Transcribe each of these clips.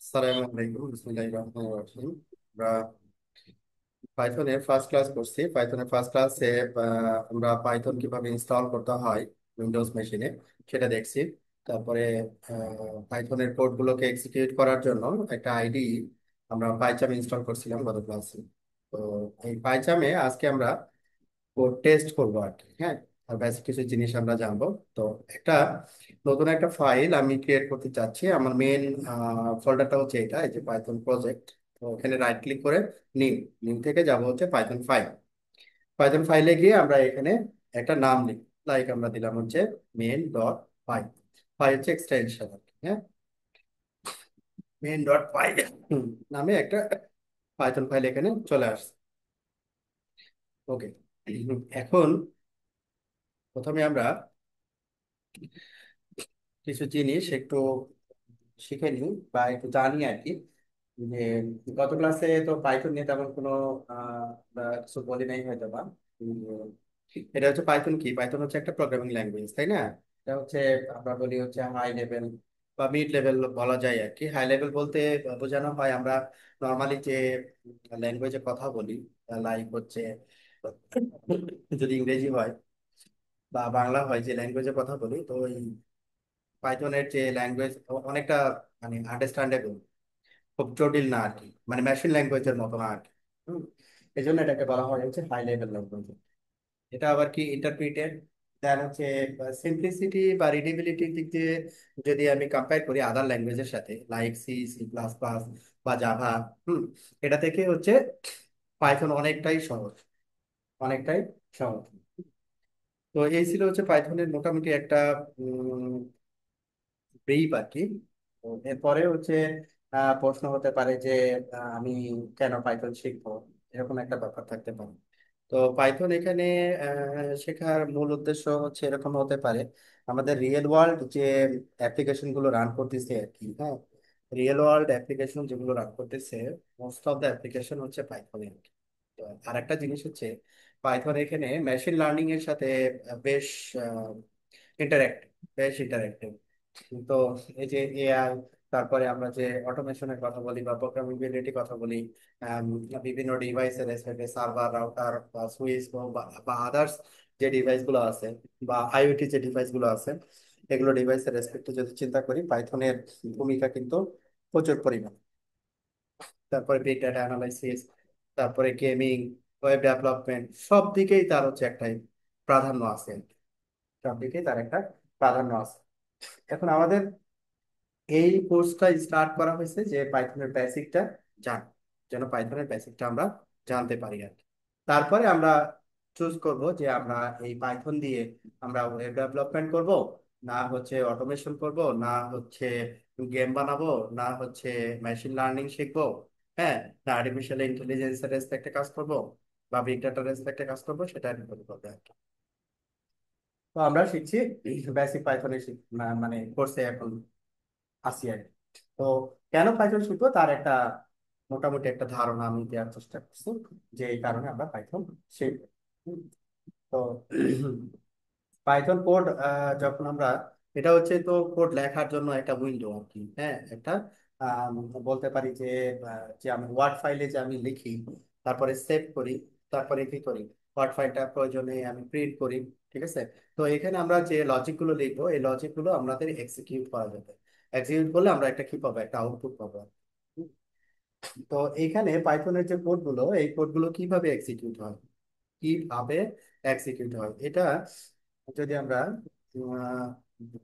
আসসালামু আলাইকুম, বিসমিল্লাহির রহমানির রহিম। আমরা পাইথনের ফার্স্ট ক্লাস করছি। পাইথনের ফার্স্ট ক্লাসে আমরা পাইথন কিভাবে ইনস্টল করতে হয় উইন্ডোজ মেশিনে সেটা দেখছি। তারপরে পাইথনের কোডগুলোকে এক্সিকিউট করার জন্য একটা আইডি আমরা পাইচাম ইনস্টল করছিলাম গত ক্লাসে। তো এই পাইচামে আজকে আমরা কোড টেস্ট করবো আর কি। হ্যাঁ, আর বেসিক কিছু জিনিস আমরা জানবো। তো একটা নতুন একটা ফাইল আমি ক্রিয়েট করতে চাচ্ছি। আমার মেন ফোল্ডারটা হচ্ছে এটা, এই যে পাইথন প্রজেক্ট। তো এখানে রাইট ক্লিক করে নিউ, নিউ থেকে যাব হচ্ছে পাইথন ফাইল। পাইথন ফাইলে গিয়ে আমরা এখানে একটা নাম লিখ, লাইক আমরা দিলাম হচ্ছে মেন ডট পাই। পাই হচ্ছে এক্সটেনশন আর কি। হ্যাঁ, মেন ডট পাই নামে একটা পাইথন ফাইল এখানে চলে আসছে। ওকে, এখন প্রথমে আমরা কিছু জিনিস একটু শিখে নিই বা একটু জানি আর কি। যে গত ক্লাসে তো পাইথন নিয়ে তেমন কোনো বা কিছু বলি নাই হয়তো বা। উম, এটা হচ্ছে পাইথন কি, পাইথন হচ্ছে একটা প্রোগ্রামিং ল্যাঙ্গুয়েজ, তাই না? এটা হচ্ছে আমরা বলি হচ্ছে হাই লেভেল বা মিড লেভেল বলা যায় আর কি। হাই লেভেল বলতে বোঝানো হয় আমরা নর্মালি যে ল্যাঙ্গুয়েজে কথা বলি, লাইক হচ্ছে যদি ইংরেজি হয় বা বাংলা হয়, যে ল্যাঙ্গুয়েজে কথা বলি, তো ওই পাইথনের যে ল্যাঙ্গুয়েজ অনেকটা মানে আন্ডারস্ট্যান্ডেবল, খুব জটিল না আর কি, মানে মেশিন ল্যাঙ্গুয়েজের মতো না আর কি। হুম, এই জন্য এটাকে বলা হয় হচ্ছে হাই লেভেল ল্যাঙ্গুয়েজ। এটা আবার কি ইন্টারপ্রিটেড, দেন হচ্ছে সিম্পলিসিটি বা রিডেবিলিটির দিক দিয়ে যদি আমি কম্পেয়ার করি আদার ল্যাঙ্গুয়েজের সাথে, like C, C plus plus বা জাভা, হুম, এটা থেকে হচ্ছে পাইথন অনেকটাই সহজ, অনেকটাই সহজ। তো এই ছিল হচ্ছে পাইথনের মোটামুটি একটা ব্রিফ আর কি। তো এরপরে হচ্ছে প্রশ্ন হতে পারে যে আমি কেন পাইথন শিখবো, এরকম একটা ব্যাপার থাকতে পারে। তো পাইথন এখানে শেখার মূল উদ্দেশ্য হচ্ছে এরকম হতে পারে, আমাদের রিয়েল ওয়ার্ল্ড যে অ্যাপ্লিকেশন গুলো রান করতেছে আর কি। হ্যাঁ, রিয়েল ওয়ার্ল্ড অ্যাপ্লিকেশন যেগুলো রান করতেছে, মোস্ট অফ দ্য অ্যাপ্লিকেশন হচ্ছে পাইথনে আর কি। তো আর একটা জিনিস হচ্ছে পাইথন এখানে মেশিন লার্নিং এর সাথে বেশ ইন্টারেক্ট, বেশ ইন্টারেক্টিভ। তো এই যে এআই, তারপরে আমরা যে অটোমেশনের কথা বলি বা প্রোগ্রামেবিলিটি কথা বলি, আম, বিভিন্ন ডিভাইসের রেসপেক্টে সার্ভার, রাউটার বা সুইচ বা আদার্স যে ডিভাইস গুলো আছে, বা আইওটি যে ডিভাইস গুলো আছে, এগুলো ডিভাইসের রেসপেক্টে যদি চিন্তা করি, পাইথনের ভূমিকা কিন্তু প্রচুর পরিমাণ। তারপরে বিগ ডাটা অ্যানালাইসিস, তারপরে গেমিং, ওয়েব ডেভেলপমেন্ট, সব দিকেই তার হচ্ছে একটাই প্রাধান্য আছে। সব দিকেই তার একটা প্রাধান্য আছে। এখন আমাদের এই কোর্সটা স্টার্ট করা হয়েছে যে পাইথনের বেসিকটা জান, যেন পাইথনের বেসিকটা আমরা জানতে পারি আর কি। তারপরে আমরা চুজ করব যে আমরা এই পাইথন দিয়ে আমরা ওয়েব ডেভেলপমেন্ট করব, না হচ্ছে অটোমেশন করব, না হচ্ছে গেম বানাবো, না হচ্ছে মেশিন লার্নিং শিখবো, হ্যাঁ, না আর্টিফিশিয়াল ইন্টেলিজেন্সের রেসপেক্টে কাজ করব বা বিগ ডাটার রেসপেক্টে কাজ করবো, সেটা নির্ভর করবে আর কি। তো আমরা শিখছি বেসিক পাইথনের মানে কোর্সে এখন আছি আর কি। তো কেন পাইথন শিখবো তার একটা মোটামুটি একটা ধারণা আমি দেওয়ার চেষ্টা করছি, যে এই কারণে আমরা পাইথন শিখবো। হুম, তো পাইথন কোড যখন আমরা, এটা হচ্ছে তো কোড লেখার জন্য একটা উইন্ডো আর কি। হ্যাঁ, একটা আম, বলতে পারি যে যে আমি ওয়ার্ড ফাইলে যে আমি লিখি, তারপরে সেভ করি, তারপরে কি করি, ওয়ার্ড ফাইলটা প্রয়োজনে আমি প্রিন্ট করি। ঠিক আছে, তো এখানে আমরা যে লজিক গুলো লিখবো, এই লজিক গুলো আমাদের এক্সিকিউট করা যাবে। এক্সিকিউট করলে আমরা একটা কি পাবো, একটা আউটপুট পাবো। হুম, তো এইখানে পাইথনের যে কোডগুলো, এই কোডগুলো কিভাবে এক্সিকিউট হয়, কিভাবে এক্সিকিউট হয়, এটা যদি আমরা আহ,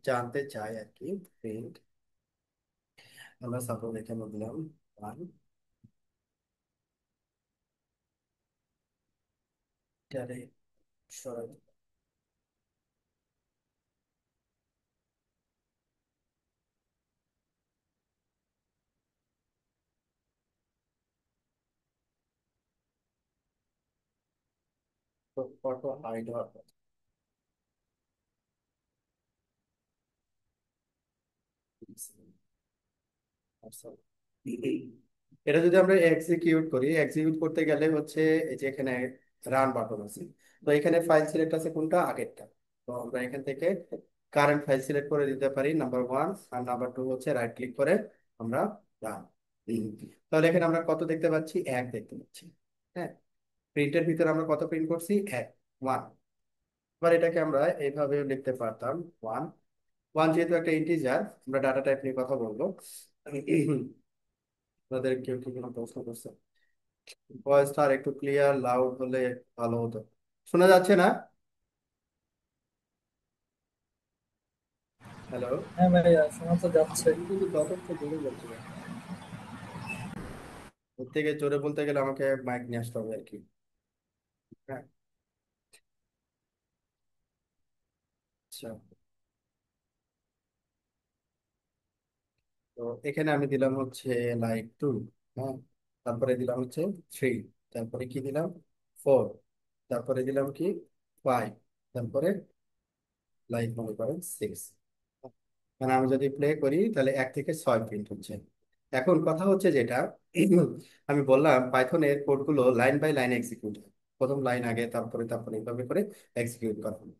জানতে চাই আর কি। প্রিন্ট, আমরা সাপোজ এখানে দিলাম ওয়ান, এটারে সরাই ফটো হাইড হওয়ার কথা। আচ্ছা, এটা যদি আমরা এক্সিকিউট করি, এক্সিকিউট করতে গেলে হচ্ছে এই যে এখানে রান বাটন আছে, তো এখানে ফাইল সিলেক্ট আছে কোনটা, আগেরটা। তো আমরা এখান থেকে কারেন্ট ফাইল সিলেক্ট করে দিতে পারি নাম্বার ওয়ান, আর নাম্বার টু হচ্ছে রাইট ক্লিক করে আমরা রান। তাহলে এখানে আমরা কত দেখতে পাচ্ছি? এক দেখতে পাচ্ছি। হ্যাঁ, প্রিন্টের ভিতরে আমরা কত প্রিন্ট করছি? এক, ওয়ান। এবার এটাকে আমরা এইভাবে লিখতে পারতাম, ওয়ান। ওয়ান যেহেতু একটা ইন্টিজার, আমরা ডাটা টাইপ নিয়ে কথা বলবো। আপনাদের কেউ কি কোনো প্রশ্ন করছে? ভয়েসটা আর একটু ক্লিয়ার লাউড হলে ভালো হতো। শোনা যাচ্ছে না? হ্যালো? হ্যাঁ ভাইয়া, শোনা তো যাচ্ছে। আপনি কিন্তু যথেষ্ট জোরে বলছিলেন। ওর থেকে জোরে বলতে গেলে আমাকে মাইক নিয়ে আসতে হবে আর কি। হ্যাঁ, আচ্ছা। তো এখানে আমি দিলাম হচ্ছে লাইক টু। হ্যাঁ, তারপরে দিলাম হচ্ছে থ্রি, তারপরে কি দিলাম? ফোর, তারপরে দিলাম কি? ফাইভ, তারপরে লাইক মনে করেন সিক্স। মানে আমি যদি প্লে করি তাহলে এক থেকে ছয় প্রিন্ট হচ্ছে। এখন কথা হচ্ছে যেটা, আমি বললাম পাইথনের কোডগুলো লাইন বাই লাইন এক্সিকিউট হয়। প্রথম লাইন আগে, তারপরে তারপরে এইভাবে করে এক্সিকিউট করা হয়।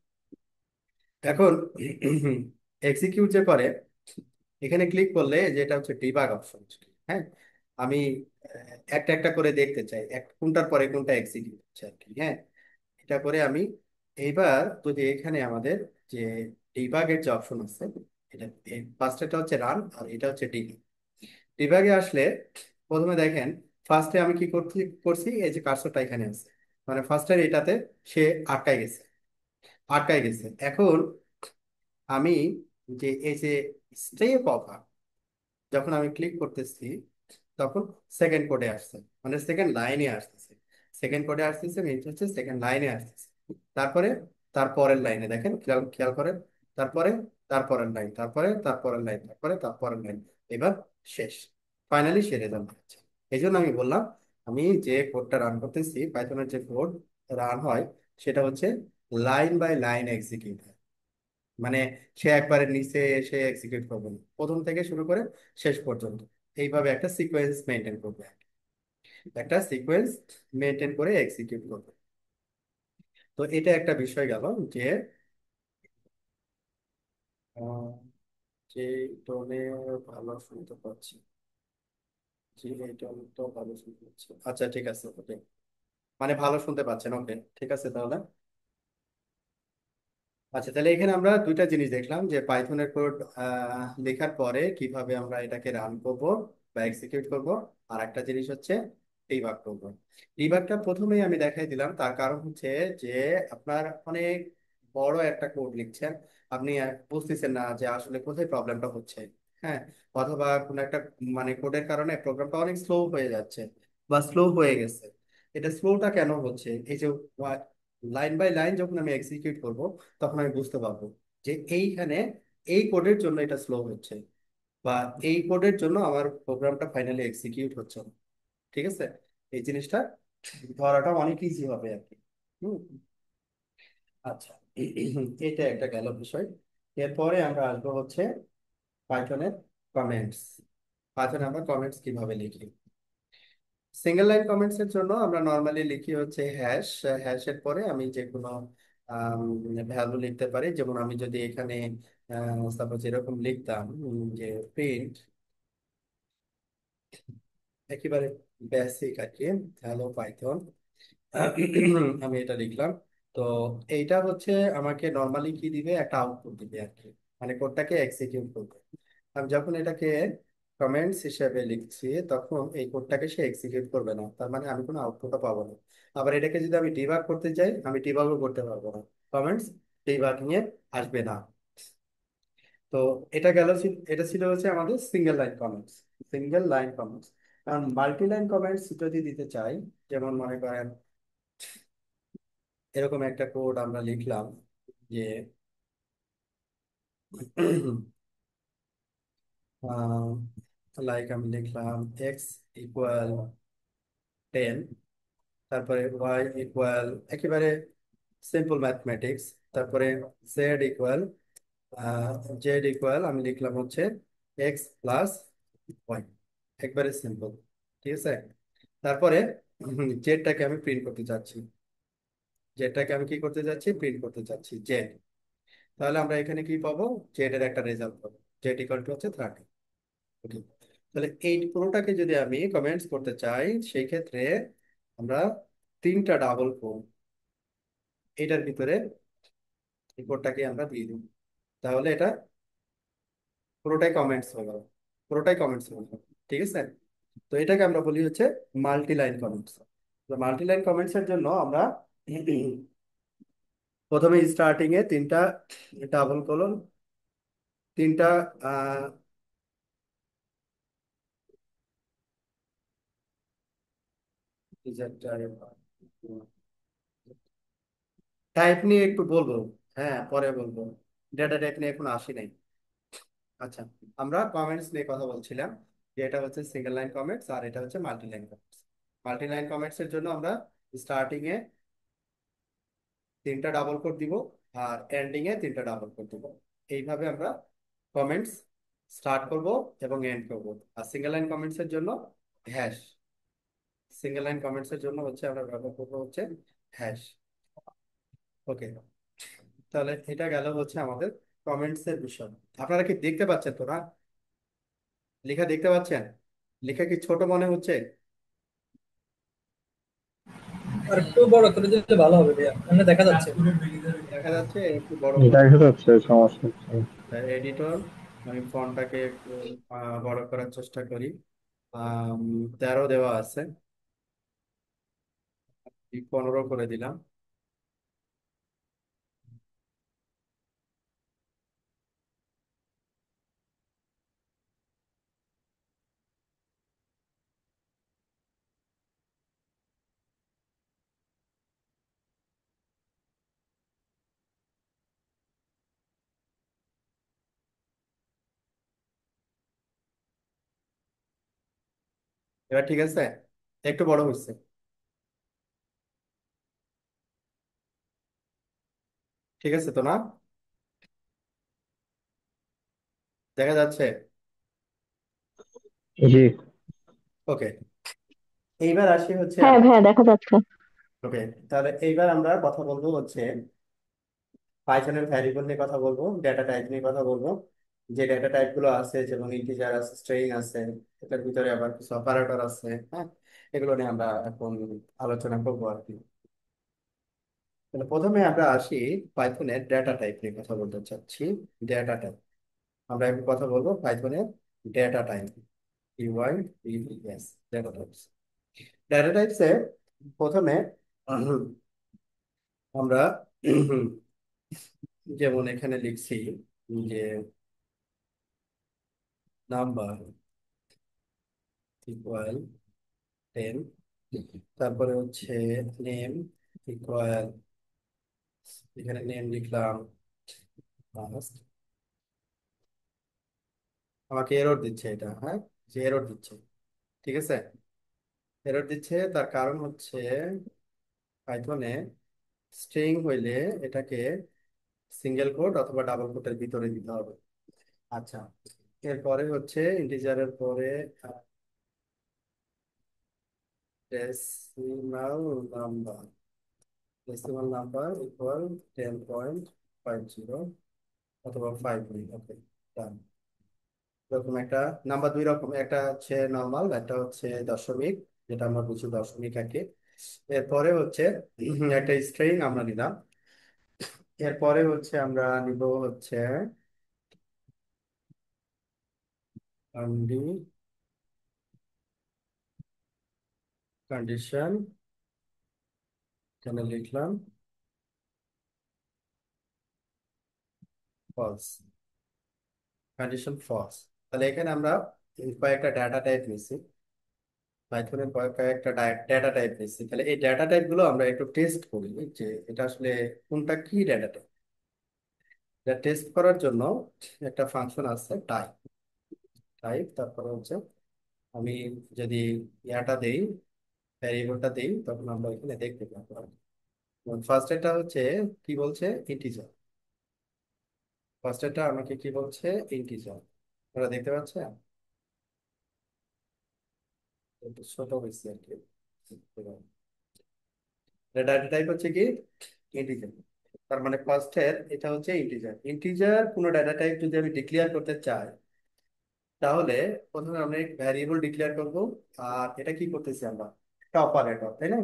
এখন এক্সিকিউট যে করে, এখানে ক্লিক করলে যেটা হচ্ছে ডিবাগ অপশন। হ্যাঁ, আমি একটা একটা করে দেখতে চাই এক কোনটার পরে কোনটা এক্সিকিউট হচ্ছে আর কি। হ্যাঁ, এটা করে আমি এইবার যদি এখানে আমাদের যে ডিবাগের যে অপশন আছে, এটা ফার্স্টটা হচ্ছে রান আর এটা হচ্ছে ডিবাগ। ডিবাগে আসলে প্রথমে দেখেন, ফার্স্টে আমি কি করছি, এই যে কার্সরটা এখানে আছে, মানে ফার্স্টের এটাতে সে আটকায় গেছে। আটকায় গেছে। এখন আমি যে এই যে স্টেপ অফার, যখন আমি ক্লিক করতেছি তখন সেকেন্ড কোডে আসছে, মানে সেকেন্ড লাইনে আসতেছে। সেকেন্ড কোডে আসতেছে মিনস হচ্ছে সেকেন্ড লাইনে আসতেছে। তারপরে তারপরের লাইনে দেখেন, খেয়াল খেয়াল করেন। তারপরে তারপরের লাইন, তারপরে তারপরের লাইন, তারপরে তারপরের লাইন। এবার শেষ, ফাইনালি সে রেজাল্ট হচ্ছে। এই জন্য আমি বললাম, আমি যে কোডটা রান করতেছি, পাইথনের যে কোড রান হয়, সেটা হচ্ছে লাইন বাই লাইন এক্সিকিউট। মানে সে একবারে নিচে এসে এক্সিকিউট করবে না, প্রথম থেকে শুরু করে শেষ পর্যন্ত এইভাবে একটা সিকোয়েন্স মেনটেন করবে। একটা সিকোয়েন্স মেনটেন করে এক্সিকিউট করবে। তো এটা একটা বিষয় গেল যে আহ, যে টোনে ভালো শুনতে পাচ্ছি, যে এই টোন তো ভালো শুনতে পাচ্ছি। আচ্ছা ঠিক আছে, ওকে। মানে ভালো শুনতে পাচ্ছেন, ওকে ঠিক আছে তাহলে। আচ্ছা, তাহলে এখানে আমরা দুইটা জিনিস দেখলাম, যে পাইথনের কোড লেখার পরে কিভাবে আমরা এটাকে রান করব বা এক্সিকিউট করব। আর একটা জিনিস হচ্ছে ডিবাগ করব। ডিবাগটা প্রথমেই আমি দেখাই দিলাম, তার কারণ হচ্ছে যে আপনার অনেক বড় একটা কোড লিখছেন, আপনি বুঝতেছেন না যে আসলে কোথায় প্রবলেমটা হচ্ছে। হ্যাঁ, অথবা কোনো একটা মানে কোডের কারণে প্রোগ্রামটা অনেক স্লো হয়ে যাচ্ছে বা স্লো হয়ে গেছে। এটা স্লোটা কেন হচ্ছে? এই যে লাইন বাই লাইন যখন আমি এক্সিকিউট করব, তখন আমি বুঝতে পারবো যে এইখানে এই কোডের জন্য এটা স্লো হচ্ছে, বা এই কোডের জন্য আমার প্রোগ্রামটা ফাইনালি এক্সিকিউট হচ্ছে না। ঠিক আছে, এই জিনিসটা ধরাটা অনেক ইজি হবে আর কি। হুম, আচ্ছা। এটা একটা গেল বিষয়। এরপরে আমরা আসবো হচ্ছে পাইথনের কমেন্টস। পাইথনে আমরা কমেন্টস কিভাবে লিখি? সিঙ্গেল লাইন কমেন্টস এর জন্য আমরা নর্মালি লিখি হচ্ছে হ্যাশ। হ্যাশের পরে আমি যে কোনো ভ্যালু লিখতে পারি। যেমন আমি যদি এখানে সাপোজ এরকম লিখতাম যে প্রিন্ট, একেবারে বেসিক আর কি, হ্যালো পাইথন, আমি এটা লিখলাম। তো এইটা হচ্ছে আমাকে নর্মালি কি দিবে, একটা আউটপুট দিবে আর কি, মানে কোডটাকে এক্সিকিউট করবে। আমি যখন এটাকে কমেন্টস হিসেবে লিখছি, তখন এই কোডটাকে সে এক্সিকিউট করবে না, তার মানে আমি কোনো আউটপুটও পাবো না। আবার এটাকে যদি আমি ডিবাগ করতে চাই, আমি ডিবাগও করতে পারবো না। কমেন্টস ডিবাগ নিয়ে আসবে না। তো এটা গেল, এটা ছিল হচ্ছে আমাদের single line comments. Single line comments. কারণ মাল্টি লাইন কমেন্টস যদি দিতে চাই, যেমন মনে করেন এরকম একটা কোড আমরা লিখলাম যে লাইক আমি লিখলাম এক্স ইকুয়াল 10, তারপরে ওয়াই ইকুয়াল, একেবারে সিম্পল ম্যাথমেটিক্স, তারপরে জেড ইকুয়াল, জেড ইকুয়াল আমি লিখলাম হচ্ছে এক্স প্লাস ওয়াই, একবারে সিম্পল। ঠিক আছে, তারপরে জেডটাকে আমি প্রিন্ট করতে চাচ্ছি। জেডটাকে আমি কি করতে চাচ্ছি? প্রিন্ট করতে চাচ্ছি জেড। তাহলে আমরা এখানে কি পাবো? জেড এর একটা রেজাল্ট পাবো, জেড ইকুয়াল টু হচ্ছে 30। ওকে, তাহলে এই পুরোটাকে যদি আমি কমেন্টস করতে চাই, সেই ক্ষেত্রে আমরা তিনটা ডাবল কোট এটার ভিতরে এই কোডটাকে আমরা দিয়ে দিব। তাহলে এটা পুরোটাই কমেন্টস হয়ে গেল, পুরোটাই কমেন্টস হয়ে গেল। ঠিক আছে, তো এটাকে আমরা বলি হচ্ছে মাল্টি লাইন কমেন্টস। তো মাল্টি লাইন কমেন্টস এর জন্য আমরা প্রথমে স্টার্টিং এ তিনটা ডাবল কোলন, তিনটা টাইপ নিয়ে একটু বলবো। হ্যাঁ, পরে বলবো, ডেটা টাইপ নিয়ে এখন আসি নাই। আচ্ছা, আমরা কমেন্টস নিয়ে কথা বলছিলাম, যে এটা হচ্ছে সিঙ্গেল লাইন কমেন্টস আর এটা হচ্ছে multi line comments. Multi line comments এর জন্য আমরা স্টার্টিং এ তিনটা ডাবল কোট দিব, আর এন্ডিং এ তিনটা ডাবল কোট দিব। এইভাবে আমরা কমেন্টস স্টার্ট করব এবং এন্ড করব। আর সিঙ্গেল লাইন কমেন্টস এর জন্য হ্যাশ, সিঙ্গেল লাইন কমেন্টস এর জন্য হচ্ছে আমরা ব্যবহার করবো হচ্ছে হ্যাশ। ওকে, তাহলে এটা গেল হচ্ছে আমাদের কমেন্টস এর বিষয়। আপনারা কি দেখতে পাচ্ছেন তো না? লেখা দেখতে পাচ্ছেন? লেখা কি ছোট মনে হচ্ছে? আর একটু বড় করে দিলে ভালো হবে ভাইয়া, মানে দেখা যাচ্ছে। দেখা যাচ্ছে? একটু বড় করে দেখা যাচ্ছে, সমস্যা হচ্ছে। এডিটর, আমি ফন্টটাকে একটু বড় করার চেষ্টা করি। 13 দেওয়া আছে, 15 করে দিলাম। এবার ঠিক আছে, একটু বড় হচ্ছে। ঠিক আছে তো না? দেখা যাচ্ছে? জি। ওকে, এইবার আসি হচ্ছে হ্যাঁ ভাইয়া দেখা যাচ্ছে। ওকে, তাহলে এইবার আমরা কথা বলবো হচ্ছে পাইথনের ভ্যারিয়েবল নিয়ে কথা বলবো, ডেটা টাইপ নিয়ে কথা বলবো। যে ডেটা টাইপ গুলো আছে, যেমন ইন্টিজার আছে, স্ট্রিং আছে, এটার ভিতরে আবার কিছু অপারেটর আছে। হ্যাঁ, এগুলো নিয়ে আমরা এখন আলোচনা করবো আর কি। তাহলে প্রথমে আমরা আসি পাইথনের ডেটা টাইপ নিয়ে কথা বলতে চাচ্ছি। ডেটা টাইপ, আমরা এখন কথা বলবো পাইথনের data type. UI, data types. Data টাইপসে প্রথমে আমরা যেমন এখানে লিখছি যে নাম্বার ইকুয়াল 10, তারপরে হচ্ছে নেম ইকুয়াল, এখানে নেম লিখলাম ফার্স্ট। আমাকে এরর দিচ্ছে এটা, হ্যাঁ, যে এরর দিচ্ছে। ঠিক আছে, এরর দিচ্ছে তার কারণ হচ্ছে পাইথনে স্ট্রিং হইলে এটাকে সিঙ্গেল কোট অথবা ডাবল কোটের ভিতরে দিতে হবে। আচ্ছা, এরপরে হচ্ছে ইন্টিজারের পরে decimal number, decimal number equal 10.50 অথবা 5, ওকে, ডান। এরকম একটা নাম্বার দুই রকম, একটা হচ্ছে নর্মাল, একটা হচ্ছে দশমিক, যেটা আমরা বুঝি দশমিক আগে। এরপরে হচ্ছে একটা স্ট্রিং আমরা নিলাম। এরপরে হচ্ছে আমরা নিব হচ্ছে কন্ডিশন, এখানে লিখলাম ফলস, কন্ডিশন ফলস। তাহলে এখানে আমরা কয়েকটা ডাটা টাইপ নিছি, পাইথনের কয়েকটা ডাটা টাইপ নিছি। তাহলে এই ডাটা টাইপ গুলো আমরা একটু টেস্ট করি যে এটা আসলে কোনটা কি ডাটা টাইপ। এটা টেস্ট করার জন্য একটা ফাংশন আছে টাইপ। টাইপ, তারপরে হচ্ছে আমি যদি ইয়াটা দেই, ভ্যারিয়েবলটা দেই, তখন আমরা এখানে দেখতে পাবো। ফার্স্ট এটা হচ্ছে কি বলছে, ইন্টিজার। ফার্স্ট এটা আমাকে কি বলছে, ইন্টিজার। আপনারা দেখতে পাচ্ছেন? একটু ছোট হয়েছে আর কি। ডাটা টাইপ হচ্ছে কি, ইন্টিজার। তার মানে ফার্স্ট এর এটা হচ্ছে ইন্টিজার। ইন্টিজার কোনো ডাটা টাইপ যদি আমি ডিক্লেয়ার করতে চাই, তাহলে প্রথমে আমরা ভ্যারিয়েবল ডিক্লেয়ার করব। আর এটা কি করতেছি আমরা, একটা অপারেটর, তাই না?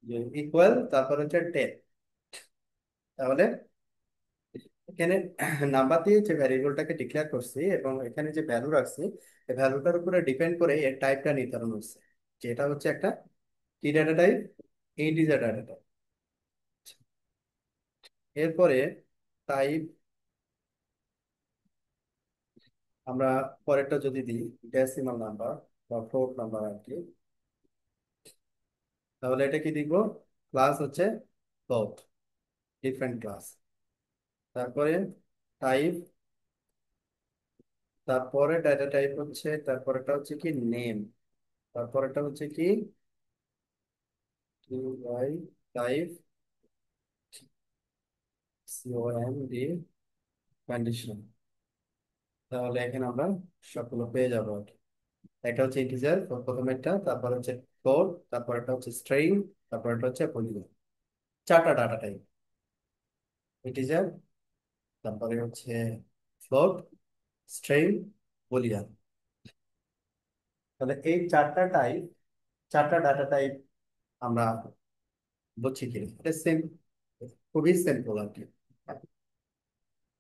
যে ইকুয়াল, তারপর হচ্ছে টেন। তাহলে এখানে নাম্বার দিয়ে যে ভ্যারিয়েবলটাকে ডিক্লেয়ার করছি এবং এখানে যে ভ্যালু রাখছি, এই ভ্যালুটার উপরে ডিপেন্ড করে এর টাইপটা নির্ধারণ হচ্ছে, যেটা হচ্ছে একটা কি data type, integer data type. এরপরে টাইপ আমরা পরেরটা যদি দিই ডেসিমাল নাম্বার বা ফ্লোট নাম্বার আর কি, তাহলে এটা কি দিব, ক্লাস হচ্ছে ফ্লোট, ডিফারেন্ট ক্লাস। তারপরে টাইপ, তারপরে ডাটা টাইপ হচ্ছে, তারপরেটা হচ্ছে কি নেম, তারপরেটা হচ্ছে কি টু বাই টাইপ সিওএমডি কন্ডিশন। তাহলে এখানে আমরা সবগুলো পেয়ে যাবো আর কি। একটা হচ্ছে ইন্টিজার প্রথমেরটা, তারপর হচ্ছে ফ্লোট, তারপর একটা হচ্ছে স্ট্রিং, তারপর একটা হচ্ছে পলিগন। চারটা ডাটা টাইপ, ইন্টিজার, তারপরে হচ্ছে ফ্লোট, স্ট্রিং, বুলিয়ান। তাহলে এই চারটা ডাটা টাইপ আমরা বুঝছি কি, এটা সেম, খুবই সিম্পল আর কি।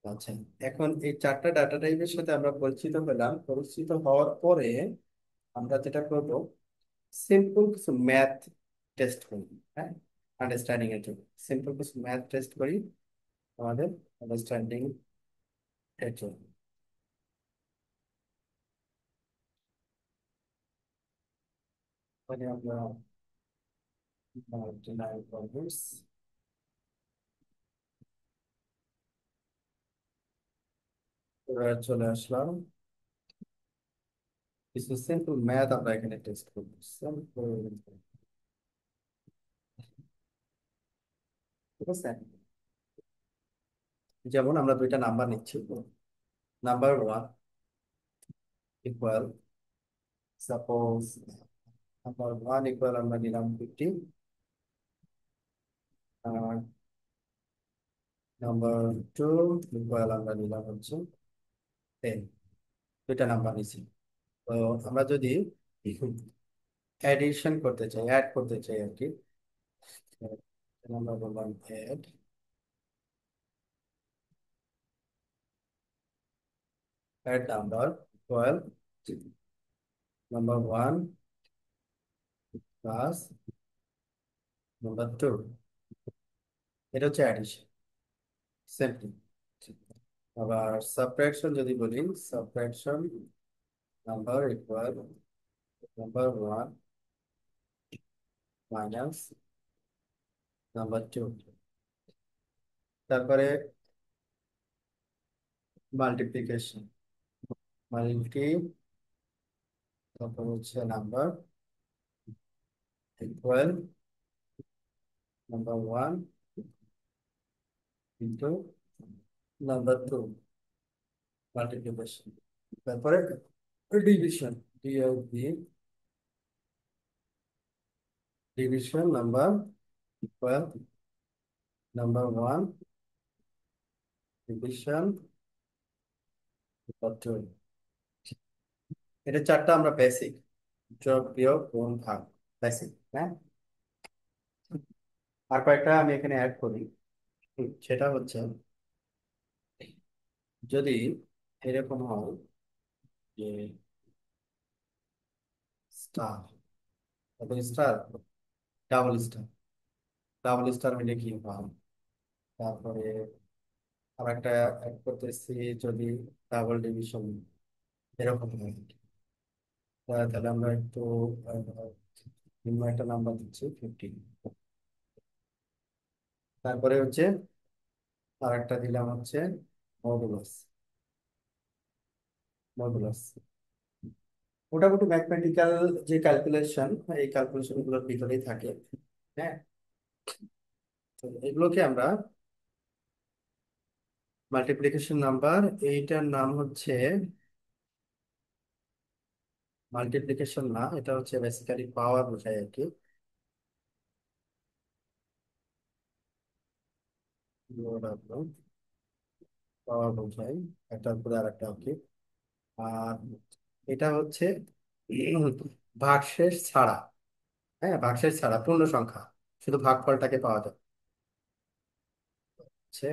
আচ্ছা, এখন এই চারটা ডাটা টাইপের সাথে আমরা পরিচিত হলাম। পরিচিত হওয়ার পরে আমরা যেটা করব, সিম্পল কিছু ম্যাথ টেস্ট করি। হ্যাঁ, আন্ডারস্ট্যান্ডিং এর জন্য সিম্পল কিছু ম্যাথ টেস্ট করি আমাদের আন্ডারস্ট্যান্ডিং এর জন্য। মানে আমরা denial problems এবার চলে আসলাম, কিছু সিম্পল ম্যাথ আমরা এখানে টেস্ট করব। সিম্পল, ঠিক আছে। যেমন আমরা দুইটা নাম্বার নিচ্ছি, number one equal, suppose number one equal আমরা নিলাম 50, আর নাম্বার টু ইকুয়াল আমরা নিলাম হচ্ছে 10। দুইটা নাম্বার নিচ্ছি। তো আমরা যদি অ্যাডিশন করতে চাই, অ্যাড করতে চাই আর কি, আমরা বললাম add, add number equal number one plus number two, এটা হচ্ছে অ্যাডিশন, সিম্পলি। আবার সাবট্রাকশন যদি বলি, subtraction number equal number one minus number two. তারপরে মাল্টিপ্লিকেশন, মাল্টি, তারপর হচ্ছে number equal number one into number two, multiplication. তারপরে division, division number equal number one division number two. এটা চারটা আমরা বেসিক, যোগ বিয়োগ গুণ ভাগ, বেসিক। হ্যাঁ, আর কয়েকটা আমি এখানে অ্যাড করি। সেটা হচ্ছে যদি এরকম হয় যে স্টার, তারপরে star, double star, double star হলে কি হয়, তারপরে আর একটা অ্যাড করতেছি যদি ডাবল ডিভিশন এরকম হয়। তাহলে আমরা একটু নিম্ন একটা নাম্বার দিচ্ছি 15। তারপরে হচ্ছে আর একটা দিলাম হচ্ছে মডুলাস, মডুলাস মোটামুটি ম্যাথমেটিক্যাল যে ক্যালকুলেশন, এই ক্যালকুলেশন গুলোর ভিতরেই থাকে। হ্যাঁ, তো এগুলোকে আমরা মাল্টিপ্লিকেশন নাম্বার, এইটার নাম হচ্ছে মাল্টিপ্লিকেশন না, এটা হচ্ছে বেসিক্যালি পাওয়ার বোঝায় আর কি, পাওয়ার বোঝায় একটার উপরে আর একটা আর কি। আর এটা হচ্ছে উম, ভাগশেষ ছাড়া। হ্যাঁ, ভাগশেষ ছাড়া পূর্ণ সংখ্যা, শুধু ভাগফলটাকে পাওয়া যাচ্ছে।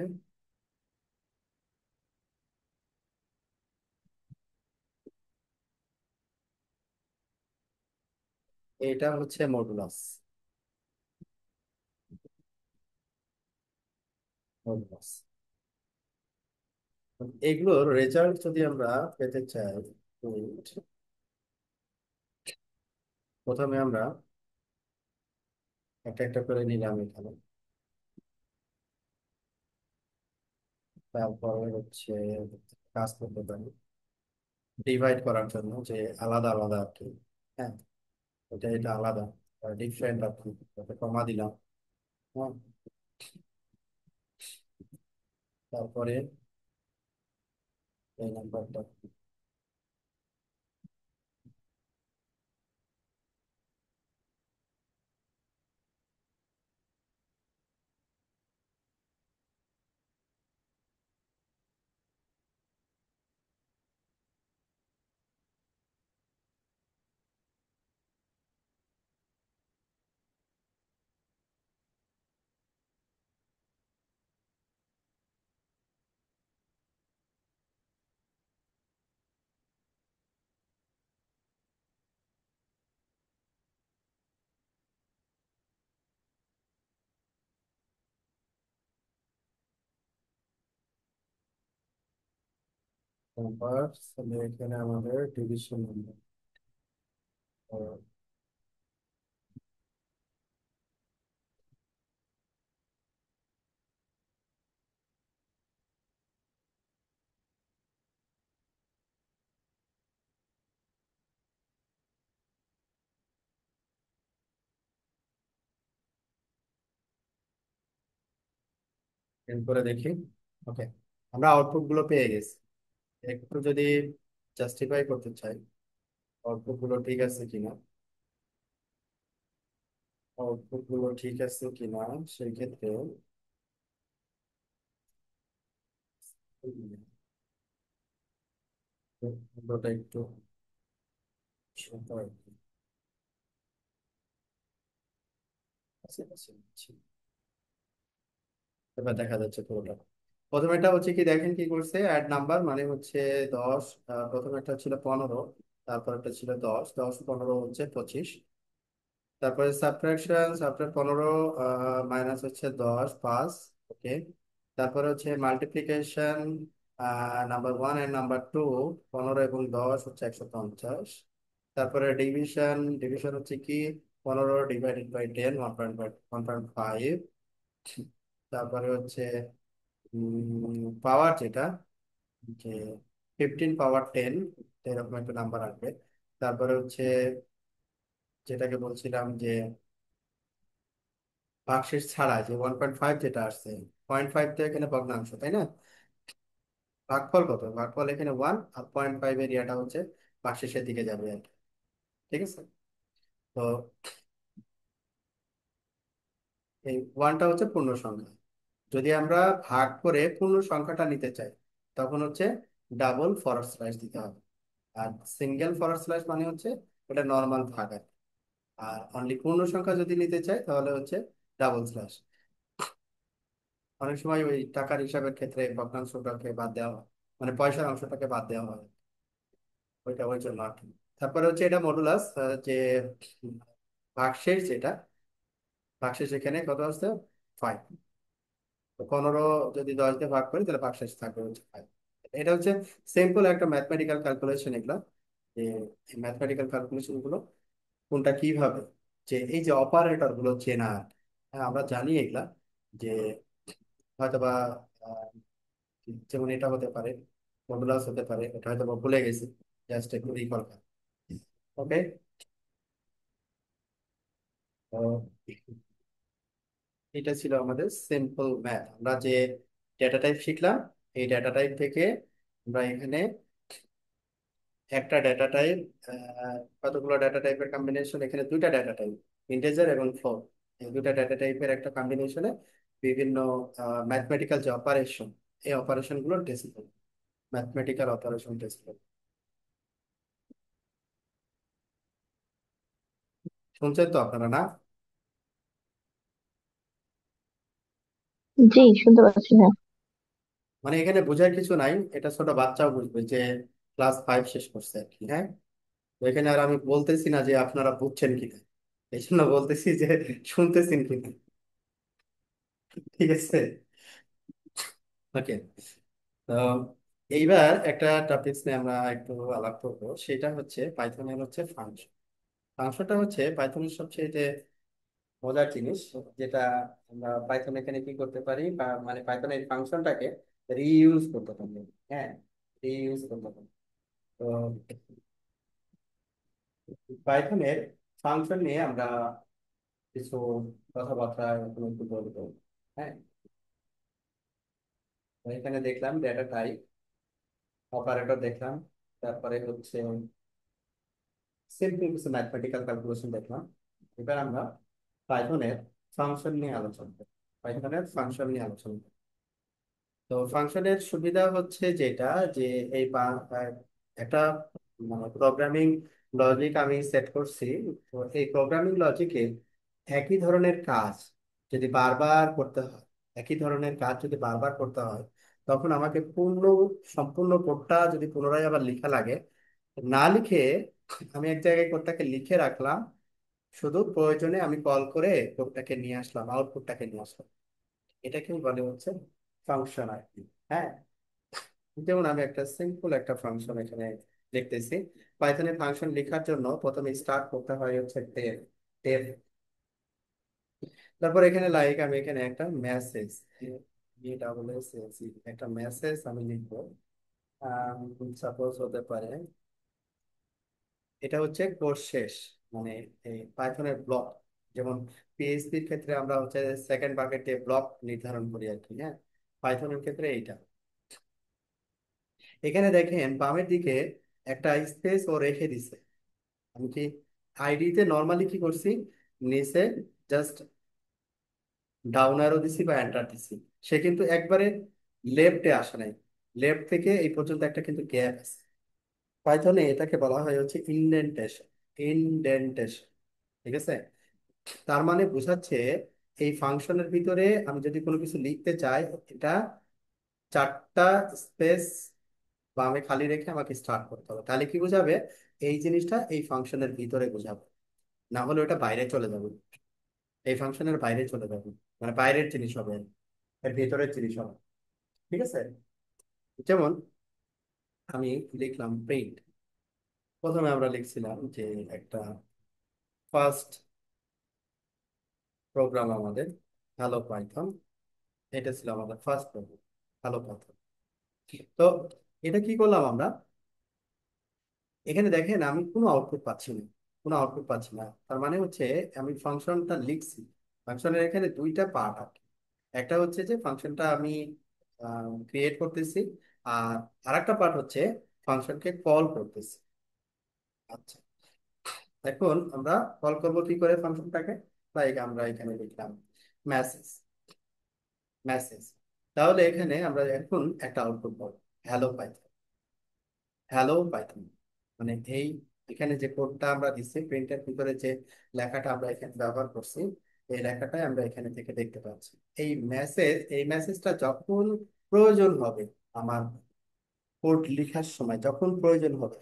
এটা হচ্ছে মডুলাস। মডুলাস। এগুলোর রেজাল্ট যদি আমরা পেতে চাই, wait, প্রথমে আমরা একটা একটা করে নিলাম এখানে। তারপরে হচ্ছে কাজ করতে পারি ডিভাইড করার জন্য, যে আলাদা আলাদা আর কি। হ্যাঁ, এটা এটা আলাদা, ডিফারেন্ট আর কি, ওটা কমা দিলাম। হ্যাঁ, তারপরে এই নাম্বারটা। নাম্বার তাহলে এখানে আমাদের ডিভিশন নাম্বার। এরপরে দেখি। ওকে, আমরা আউটপুট গুলো পেয়ে গেছি। একটু যদি জাস্টিফাই করতে চাই আউটপুট গুলো ঠিক আছে কিনা, আউটপুট গুলো ঠিক আছে কিনা সেই ক্ষেত্রে ওটা একটু সময় আছে, আছে, আছে। এবার দেখা যাচ্ছে পুরোটা। প্রথমে এটা হচ্ছে কি, দেখেন কি করছে, অ্যাড নাম্বার মানে হচ্ছে 10। প্রথমে একটা ছিল 15, তারপর একটা ছিল 10, 10 15 হচ্ছে 25। তারপরে সাবট্রাকশন, সাবট্রাক্ট 15 মাইনাস হচ্ছে 10 5। ওকে। তারপরে হচ্ছে মাল্টিপ্লিকেশন, নাম্বার 1 এন্ড নাম্বার 2, 15 এবং 10 হচ্ছে 150। তারপরে ডিভিশন, ডিভিশন হচ্ছে কি 15 ডিভাইডেড বাই 10, 1.5। তারপরে হচ্ছে পাওয়ার, যেটা যে 15 পাওয়ার 10, এরকম একটা নাম্বার আসবে। তারপরে হচ্ছে যেটাকে বলছিলাম যে ভাগশেষ ছাড়া যে 1.5 যেটা আসছে, 0.5 তো এখানে ভগ্নাংশ, তাই না? ভাগফল কত? ভাগফল এখানে 1, আর 0.5 এরিয়াটা হচ্ছে ভাগশেষের দিকে যাবে আর কি। ঠিক আছে। তো এই ওয়ানটা হচ্ছে পূর্ণ সংখ্যা। যদি আমরা ভাগ করে পূর্ণ সংখ্যাটা নিতে চাই, তখন হচ্ছে ডাবল ফরওয়ার্ড স্ল্যাশ দিতে হবে। আর সিঙ্গেল ফরওয়ার্ড স্ল্যাশ মানে হচ্ছে ওটা নর্মাল ভাগ আর কি। আর অনলি পূর্ণ সংখ্যা যদি নিতে চাই তাহলে হচ্ছে ডাবল স্ল্যাশ। অনেক সময় ওই টাকার হিসাবের ক্ষেত্রে ভগ্নাংশটাকে বাদ দেওয়া হয়, মানে পয়সার অংশটাকে বাদ দেওয়া হয়, ওইটা ওই জন্য আর কি। তারপরে হচ্ছে এটা মডুলাস, যে ভাগশেষ যেটা, ভাগশেষ এখানে কত আসছে? 5। তো 15 যদি 10 দিয়ে ভাগ করি তাহলে ভাগশেষ থাকবে হচ্ছে 5। এটা হচ্ছে সিম্পল একটা ম্যাথমেটিক্যাল ক্যালকুলেশন এগুলো। যে এই ম্যাথমেটিক্যাল ক্যালকুলেশন গুলো কোনটা কিভাবে, যে এই যে অপারেটর গুলো চেনা। হ্যাঁ, আমরা জানি এগুলা, যে হয়তোবা আহ, যেমন এটা হতে পারে, মডুলাস হতে পারে, এটা হয়তো বা ভুলে গেছি, জাস্ট একটু রিকল করা। ওকে। তো এটা ছিল আমাদের সিম্পল ম্যাথ। আমরা যে ডেটা টাইপ শিখলাম, এই ডেটা টাইপ থেকে আমরা এখানে একটা ডেটা টাইপ, কতগুলো ডেটা টাইপের কম্বিনেশন, এখানে দুইটা ডেটা টাইপ, ইন্টিজার এবং ফ্লোট। এই দুইটা ডেটা টাইপের একটা কম্বিনেশনে বিভিন্ন ম্যাথমেটিক্যাল যে অপারেশন, এই অপারেশন গুলো টেস্ট করব, ম্যাথমেটিক্যাল অপারেশন টেস্ট করব। শুনছেন তো আপনারা, না? জি, শুনতে পাচ্ছি। হ্যাঁ। মানে এখানে বোঝার কিছু নাই, এটা ছোট বাচ্চাও বুঝবে যে ক্লাস 5 শেষ করছে আর কি। হ্যাঁ, তো এখানে আর আমি বলতেছি না যে আপনারা বুঝছেন কিনা, এই জন্য বলতেছি যে শুনতেছেন কিনা। ঠিক আছে, ওকে। তো এইবার একটা টপিকস নিয়ে আমরা একটু আলাপ করবো, সেটা হচ্ছে পাইথনের হচ্ছে ফাংশন। ফাংশনটা হচ্ছে পাইথনের সবচেয়ে মজার জিনিস, যেটা আমরা পাইথন এখানে কি করতে পারি, বা মানে পাইথনের ফাংশনটাকে রিইউজ করতে পারি। হ্যাঁ, রিইউজ করতে পারি। তো পাইথনের ফাংশন নিয়ে আমরা কিছু কথাবার্তা এখন একটু বলবো। হ্যাঁ, তো এখানে দেখলাম ডেটা টাইপ, অপারেটর দেখলাম, তারপরে হচ্ছে সিম্পল কিছু ম্যাথমেটিক্যাল ক্যালকুলেশন দেখলাম। এবার আমরা পাইথনের ফাংশন নিয়ে আলোচনা করি। পাইথনের ফাংশন নিয়ে আলোচনা করি। তো ফাংশনের সুবিধা হচ্ছে যেটা, যে এই একটা মানে প্রোগ্রামিং লজিক আমি সেট করছি। তো এই প্রোগ্রামিং লজিকে একই ধরনের কাজ যদি বারবার করতে হয়, একই ধরনের কাজ যদি বারবার করতে হয়, তখন আমাকে সম্পূর্ণ কোডটা যদি পুনরায় আবার লেখা লাগে, না লিখে আমি এক জায়গায় কোডটাকে লিখে রাখলাম, শুধু প্রয়োজনে আমি কল করে কোডটাকে নিয়ে আসলাম, আউটপুটটাকে নিয়ে আসলাম। এটাকেই বলে হচ্ছে ফাংশন আর কি। হ্যাঁ, যেমন আমি একটা সিম্পল একটা ফাংশন এখানে লিখতেছি। পাইথনে ফাংশন লেখার জন্য প্রথমে স্টার্ট করতে হয় হচ্ছে ডেফ। ডেফ, তারপর এখানে আমি এখানে একটা মেসেজ, একটা মেসেজ আমি লিখবো। সাপোজ হতে পারে এটা হচ্ছে কোর্স শেষ, মানে এই পাইথনের ব্লক। যেমন পিএইচপির ক্ষেত্রে আমরা হচ্ছে সেকেন্ড বাকেটে ব্লক নির্ধারণ করি আর কি। হ্যাঁ, পাইথনের ক্ষেত্রে এইটা। এখানে দেখেন বামের দিকে একটা স্পেস ও রেখে দিছে। আমি কি আইডিতে নর্মালি কি করছি, নিচে জাস্ট ডাউন অ্যারো দিছি বা এন্টার দিছি, সে কিন্তু একবারে লেফটে আসে নাই। লেফট থেকে এই পর্যন্ত একটা কিন্তু গ্যাপ আছে। পাইথনে এটাকে বলা হয় হচ্ছে ইনডেন্টেশন। ইনডেন্টেশন, ঠিক আছে? তার মানে বোঝাচ্ছে এই ফাংশনের ভিতরে আমি যদি কোনো কিছু লিখতে চাই, এটা 4টা স্পেস বামে খালি রেখে আমাকে স্টার্ট করতে হবে। তাহলে কি বোঝাবে, এই জিনিসটা এই ফাংশনের ভিতরে বোঝাবে, না হলে ওটা বাইরে চলে যাবে। এই ফাংশনের বাইরে চলে যাবে, মানে বাইরের জিনিস হবে, এর ভিতরের জিনিস হবে। ঠিক আছে? যেমন আমি লিখলাম প্রিন্ট। প্রথমে আমরা লিখছিলাম যে একটা ফার্স্ট প্রোগ্রাম আমাদের হ্যালো পাইথন, এটা ছিল আমাদের ফার্স্ট প্রোগ্রাম, হ্যালো পাইথন। তো এটা কি করলাম আমরা, এখানে দেখেন আমি কোনো আউটপুট পাচ্ছি না, কোনো আউটপুট পাচ্ছি না। তার মানে হচ্ছে আমি ফাংশনটা লিখছি। ফাংশনের এখানে দুইটা পার্ট আছে। একটা হচ্ছে যে ফাংশনটা আমি ক্রিয়েট করতেছি, আর আরেকটা পার্ট হচ্ছে ফাংশনকে কল করতেছি। আচ্ছা, এখন আমরা কল করব কি করে ফাংশনটাকে, লাইক আমরা এখানে লিখলাম মেসেজ, মেসেজ। তাহলে এখানে আমরা এখন একটা আউটপুট পাবো, হ্যালো পাইথন। হ্যালো পাইথন মানে এই এখানে যে কোডটা আমরা দিচ্ছি, প্রিন্টের ভিতরে যে লেখাটা আমরা এখানে ব্যবহার করছি, এই লেখাটাই আমরা এখানে থেকে দেখতে পাচ্ছি। এই মেসেজটা যখন প্রয়োজন হবে আমার কোড লেখার সময়, যখন প্রয়োজন হবে,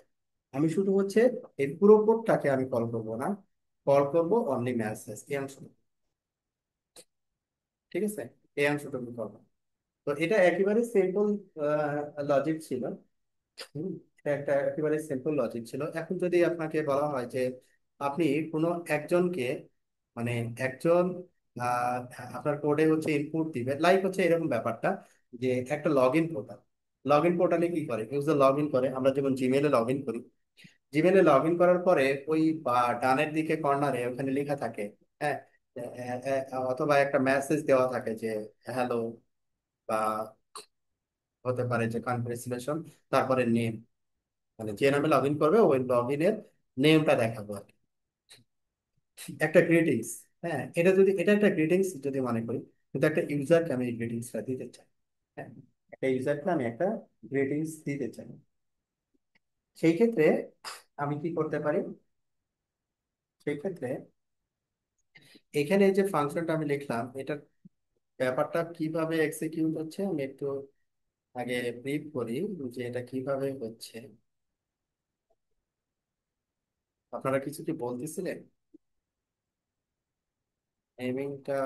আমি শুধু হচ্ছে এই পুরো কোডটাকে আমি কল করব না, কল করব অনলি মেসেজ, এই অংশটা। ঠিক আছে, এই অংশটুকু করবো। তো এটা একেবারে সিম্পল লজিক ছিল। হুম, এটা একটা একেবারে সিম্পল লজিক ছিল। এখন যদি আপনাকে বলা হয় যে আপনি কোনো একজনকে, মানে একজন আহ, আপনার কোডে হচ্ছে ইনপুট দিবে, লাইক হচ্ছে এরকম ব্যাপারটা, যে একটা log in portal, log in পোর্টালে কি করে, ইউজার লগ ইন করে, আমরা যেমন জিমেলে লগ ইন করি। জিমেলে লগ ইন করার পরে ওই বা ডানের দিকে কর্নারে ওখানে লেখা থাকে, হ্যাঁ, অথবা একটা মেসেজ দেওয়া থাকে যে হ্যালো, বা হতে পারে যে কনগ্রেচুলেশন, তারপরে নেম, মানে যে নামে লগ ইন করবে ওই লগ ইনের নেমটা দেখাবো আর কি। একটা গ্রিটিংস, হ্যাঁ, এটা একটা গ্রিটিংস যদি মনে করি, কিন্তু একটা ইউজারকে আমি এই গ্রিটিংসটা দিতে চাই। হ্যাঁ, একটা ইউজারকে আমি একটা গ্রিটিংস দিতে চাই। সেই ক্ষেত্রে আমি কি করতে পারি, সেই ক্ষেত্রে এখানে যে ফাংশনটা আমি লিখলাম, এটার ব্যাপারটা কিভাবে এক্সিকিউট হচ্ছে আমি একটু আগে ব্রিফ করি, যে এটা কিভাবে হচ্ছে। আপনারা কিছু কি বলতেছিলেন? নেমিংটা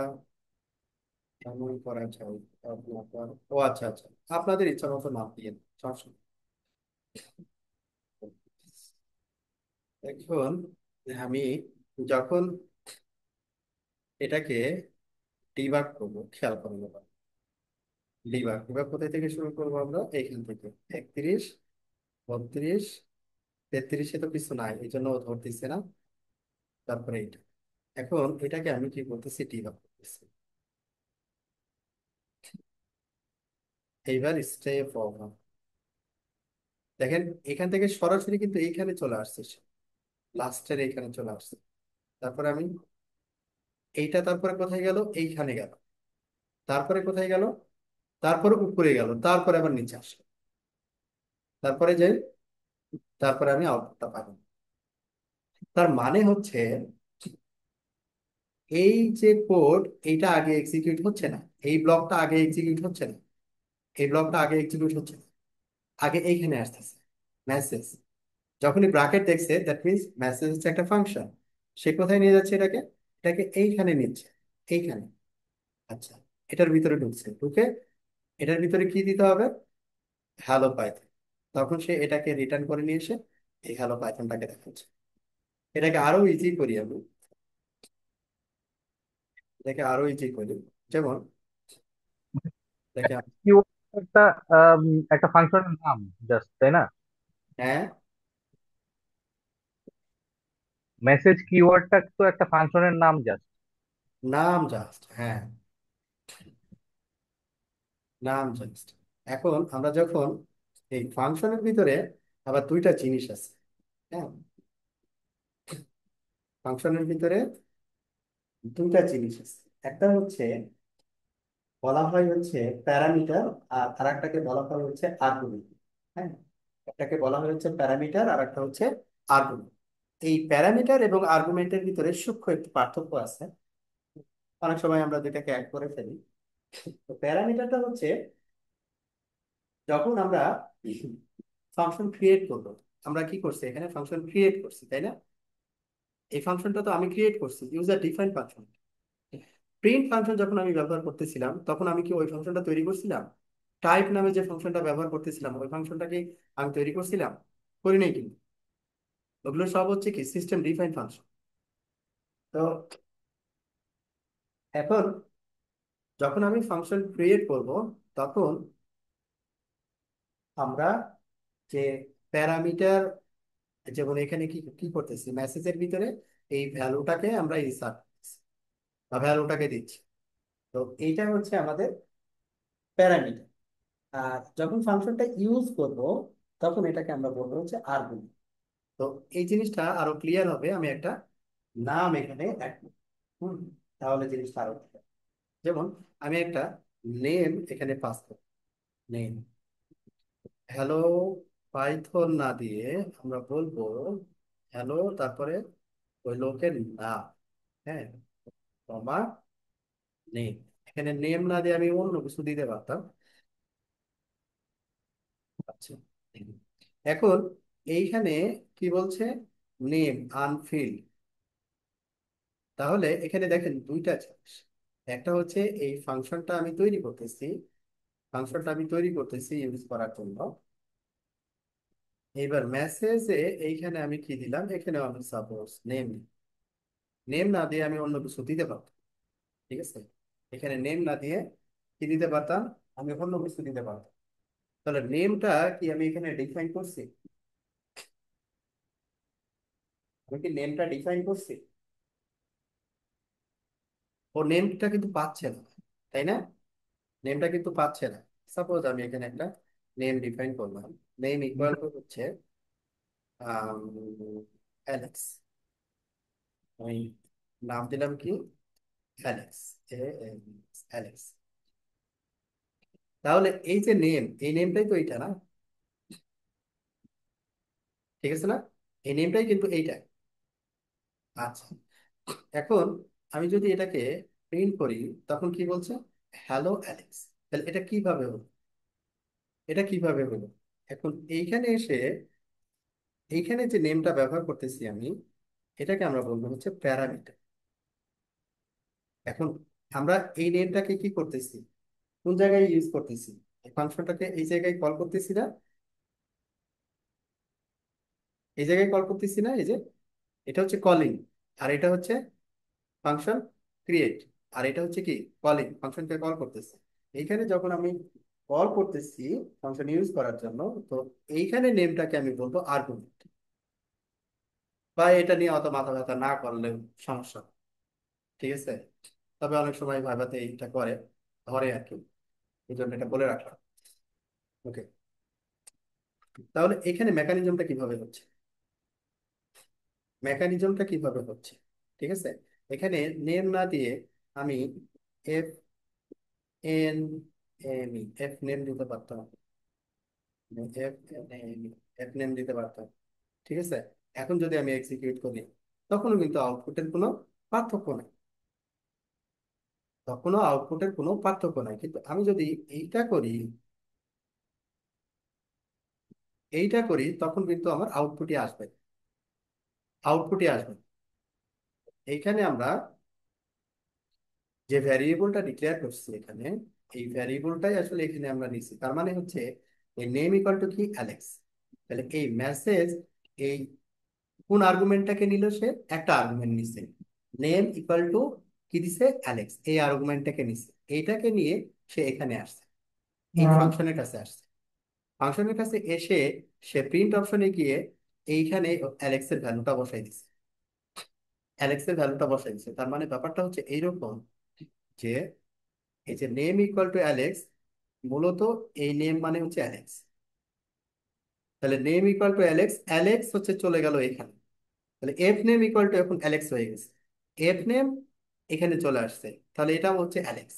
কেমন করা যায়? আপনার, ও আচ্ছা আচ্ছা, আপনাদের ইচ্ছা মতো নাম দিয়ে দিন, সমস্যা নেই। এখন আমি যখন এটাকে ডিবাগ করবো, খেয়াল করবো ব্যাপার। ডিবাগ ডিবাগ কোথায় থেকে শুরু করবো আমরা? এইখান থেকে 31, 32, 33-এ তো কিছু নাই, এই জন্য ও ধরতেছে না। তারপরে এইটা, এখন এটাকে আমি কি করতেছি, ডিবাগ করতেছি। এইবার স্টেপ ওভার, দেখেন এখান থেকে সরাসরি কিন্তু এইখানে চলে আসছে, লাস্টের এইখানে চলে আসছে। তারপরে আমি এইটা, তারপরে কোথায় গেল? এইখানে গেল। তারপরে কোথায় গেল? তারপরে উপরে গেল, তারপরে আবার নিচে আসলো। তারপরে যাই, তারপরে আমি আউটপুটটা পাবো। তার মানে হচ্ছে এই যে কোড, এইটা আগে এক্সিকিউট হচ্ছে না, এই ব্লকটা আগে এক্সিকিউট হচ্ছে না, এই ব্লকটা আগে এক্সিকিউট হচ্ছে না, আগে এইখানে আসতেছে মেসেজ। যখনই ব্র্যাকেট দেখছে, দ্যাট মিনস মেসেজ হচ্ছে একটা ফাংশন। সে কোথায় নিয়ে যাচ্ছে এটাকে? এটাকে এইখানে নিচ্ছে, এইখানে। আচ্ছা, এটার ভিতরে ঢুকছে, ঢুকে এটার ভিতরে কি দিতে হবে? Hello Python. তখন সে এটাকে রিটার্ন করে নিয়ে এসে এই হ্যালো পাইথনটাকে দেখাচ্ছে। এটাকে আরো ইজি করি আমি, এটাকে আরো ইজি করি। যেমন দেখে, কিওয়ার্ড একটা আম, একটা ফাংশনের নাম জাস্ট, তাই না? হ্যাঁ, মেসেজ কিওয়ার্ডটা তো একটা ফাংশনের নাম জাস্ট। নাম জাস্ট, হ্যাঁ, নাম জাস্ট। এখন আমরা যখন এই ফাংশনের ভিতরে আবার দুইটা জিনিস আছে, হ্যাঁ, ফাংশনের ভিতরে দুইটা জিনিস আছে। একটা হচ্ছে বলা হয় হচ্ছে প্যারামিটার, আর আরেকটাকে বলা হয় হচ্ছে আর্গুমেন্ট। হ্যাঁ, একটাকে বলা হয় হচ্ছে প্যারামিটার, আর একটা হচ্ছে আর্গুমেন্ট। এই প্যারামিটার এবং আর্গুমেন্টের ভিতরে সূক্ষ্ম একটি পার্থক্য আছে। অনেক সময় আমরা দুটাকে এক করে ফেলি। তো প্যারামিটারটা হচ্ছে যখন আমরা ফাংশন ক্রিয়েট করবো, আমরা কি করছি এখানে? ফাংশন ক্রিয়েট করছি, তাই না? এই ফাংশনটা তো আমি ক্রিয়েট করছি, user define function. Print function যখন আমি ব্যবহার করতেছিলাম, তখন আমি কি ওই ফাংশনটা তৈরি করছিলাম? টাইপ নামে যে ফাংশনটা ব্যবহার করতেছিলাম, ওই ফাংশনটাকে আমি তৈরি করছিলাম? করি নাই কিন্তু। ওগুলো সব হচ্ছে কি সিস্টেম ডিফাইন ফাংশন। তো এখন যখন আমি ফাংশন ক্রিয়েট করব, তখন আমরা যে প্যারামিটার, যেমন এখানে কি কি করতেছি, মেসেজের ভিতরে এই ভ্যালুটাকে আমরা ইনসার্ট বা ভ্যালুটাকে দিচ্ছি। তো এইটা হচ্ছে আমাদের প্যারামিটার। আর যখন ফাংশনটা ইউজ করব, তখন এটাকে আমরা বলবো হচ্ছে আর্গুমেন্ট। তো এই জিনিসটা আরো ক্লিয়ার হবে, আমি একটা নাম এখানে অ্যাড করব। হুম, তাহলে জিনিসটা আরো clear। যেমন আমি একটা নেম এখানে পাস করব, নেম হ্যালো পাইথন না দিয়ে আমরা বলবো হ্যালো, তারপরে ওই লোকের নাম, হ্যাঁ, কমা নেম। এখানে নেম না দিয়ে আমি অন্য কিছু দিতে পারতাম। আচ্ছা, এখন এইখানে কি বলছে? Name Anfield. তাহলে এখানে দেখেন দুইটা জিনিস। একটা হচ্ছে এই ফাংশনটা আমি তৈরি করতেছি ইউজ করার জন্য। এইবার মেসেজে এইখানে আমি কি দিলাম? এখানে আমি সাপোজ নেম, নেম না দিয়ে আমি অন্য কিছু দিতে পারতাম। ঠিক আছে, এখানে নেম না দিয়ে কি দিতে পারতাম? আমি অন্য কিছু দিতে পারতাম। তাহলে নেমটা কি আমি এখানে ডিফাইন করছি? আমি কি নেমটা ডিফাইন করছি? ও নেমটা কিন্তু পাচ্ছে না, তাই না? নেমটা কিন্তু পাচ্ছে না। সাপোজ আমি এখানে একটা নেম ডিফাইন করলাম, নেম ইকুয়াল টু হচ্ছে অ্যালেক্স। আমি নাম দিলাম কি? Alex, Alex. তাহলে এই যে নেম, এই নেমটাই তো এইটা না? ঠিক আছে না? এই নেমটাই কিন্তু এইটা। আচ্ছা, এখন আমি যদি এটাকে প্রিন্ট করি, তখন কি বলছে? Hello Alex. তাহলে এটা কিভাবে হলো? এটা কিভাবে হলো? এখন এইখানে এসে, এইখানে যে নেমটা ব্যবহার করতেছি আমি, এটাকে আমরা বলবো হচ্ছে প্যারামিটার। এখন আমরা এই নেমটাকে কি করতেছি, কোন জায়গায় ইউজ করতেছি? এই ফাংশনটাকে এই জায়গায় কল করতেছি না? এই জায়গায় কল করতেছি না? এই যে এটা হচ্ছে কলিং, আর এটা হচ্ছে ফাংশন ক্রিয়েট, আর এটা হচ্ছে কি কলিং, ফাংশনকে কল করতেছে। এইখানে যখন আমি কল করতেছি ফাংশন ইউজ করার জন্য, তো এইখানে নেমটাকে আমি বলবো আর্গুমেন্ট। বা এটা নিয়ে অত মাথা ব্যথা না করলেও সমস্যা নেই, ঠিক আছে। তবে অনেক সময় ভাইভাতে এইটা করে, ধরে আর কি, এই জন্য এটা বলে রাখলাম। ওকে, তাহলে এখানে মেকানিজমটা কিভাবে হচ্ছে? মেকানিজমটা কিভাবে হচ্ছে, ঠিক আছে। এখানে নেম না দিয়ে আমি F N M E, F name দিতে পারতাম, এফ এন এফ নেম দিতে পারতাম, ঠিক আছে। এখন যদি আমি এক্সিকিউট করি, তখনও কিন্তু আউটপুটের কোনো পার্থক্য নাই, তখনও আউটপুটের কোনো পার্থক্য নাই। কিন্তু আমি যদি এইটা করি, এইটা করি, তখন কিন্তু আমার আউটপুটই আসবে, আউটপুটই আসবে। এইখানে আমরা যে ভ্যারিয়েবলটা ডিক্লেয়ার করছি এখানে, এই ভ্যারিয়েবলটাই আসলে এখানে আমরা নিচ্ছি। তার মানে হচ্ছে এই নেম ইকুয়াল টু কি অ্যালেক্স। তাহলে এই মেসেজ, এই কোন আর্গুমেন্টটাকে নিল সে? একটা আর্গুমেন্ট নিছে, নেম ইকুয়াল টু কি দিছে? অ্যালেক্স, এই আর্গুমেন্টটাকে নিছে। এইটাকে নিয়ে সে এখানে আসছে, এই ফাংশনের কাছে আসছে। ফাংশনের কাছে এসে সে প্রিন্ট অপশনে গিয়ে এইখানে অ্যালেক্সের ভ্যালুটা বসাই দিছে, অ্যালেক্সের ভ্যালুটা বসাই দিছে। তার মানে ব্যাপারটা হচ্ছে এইরকম যে এই যে নেম ইকুয়াল টু অ্যালেক্স, মূলত এই নেম মানে হচ্ছে অ্যালেক্স। তাহলে name equal to Alex, Alex হচ্ছে চলে গেল এখানে। তাহলে এফ নেম ইকুয়াল টু এখন অ্যালেক্স হয়ে গেছে, এফ নেম এখানে চলে আসছে, তাহলে এটা হচ্ছে অ্যালেক্স।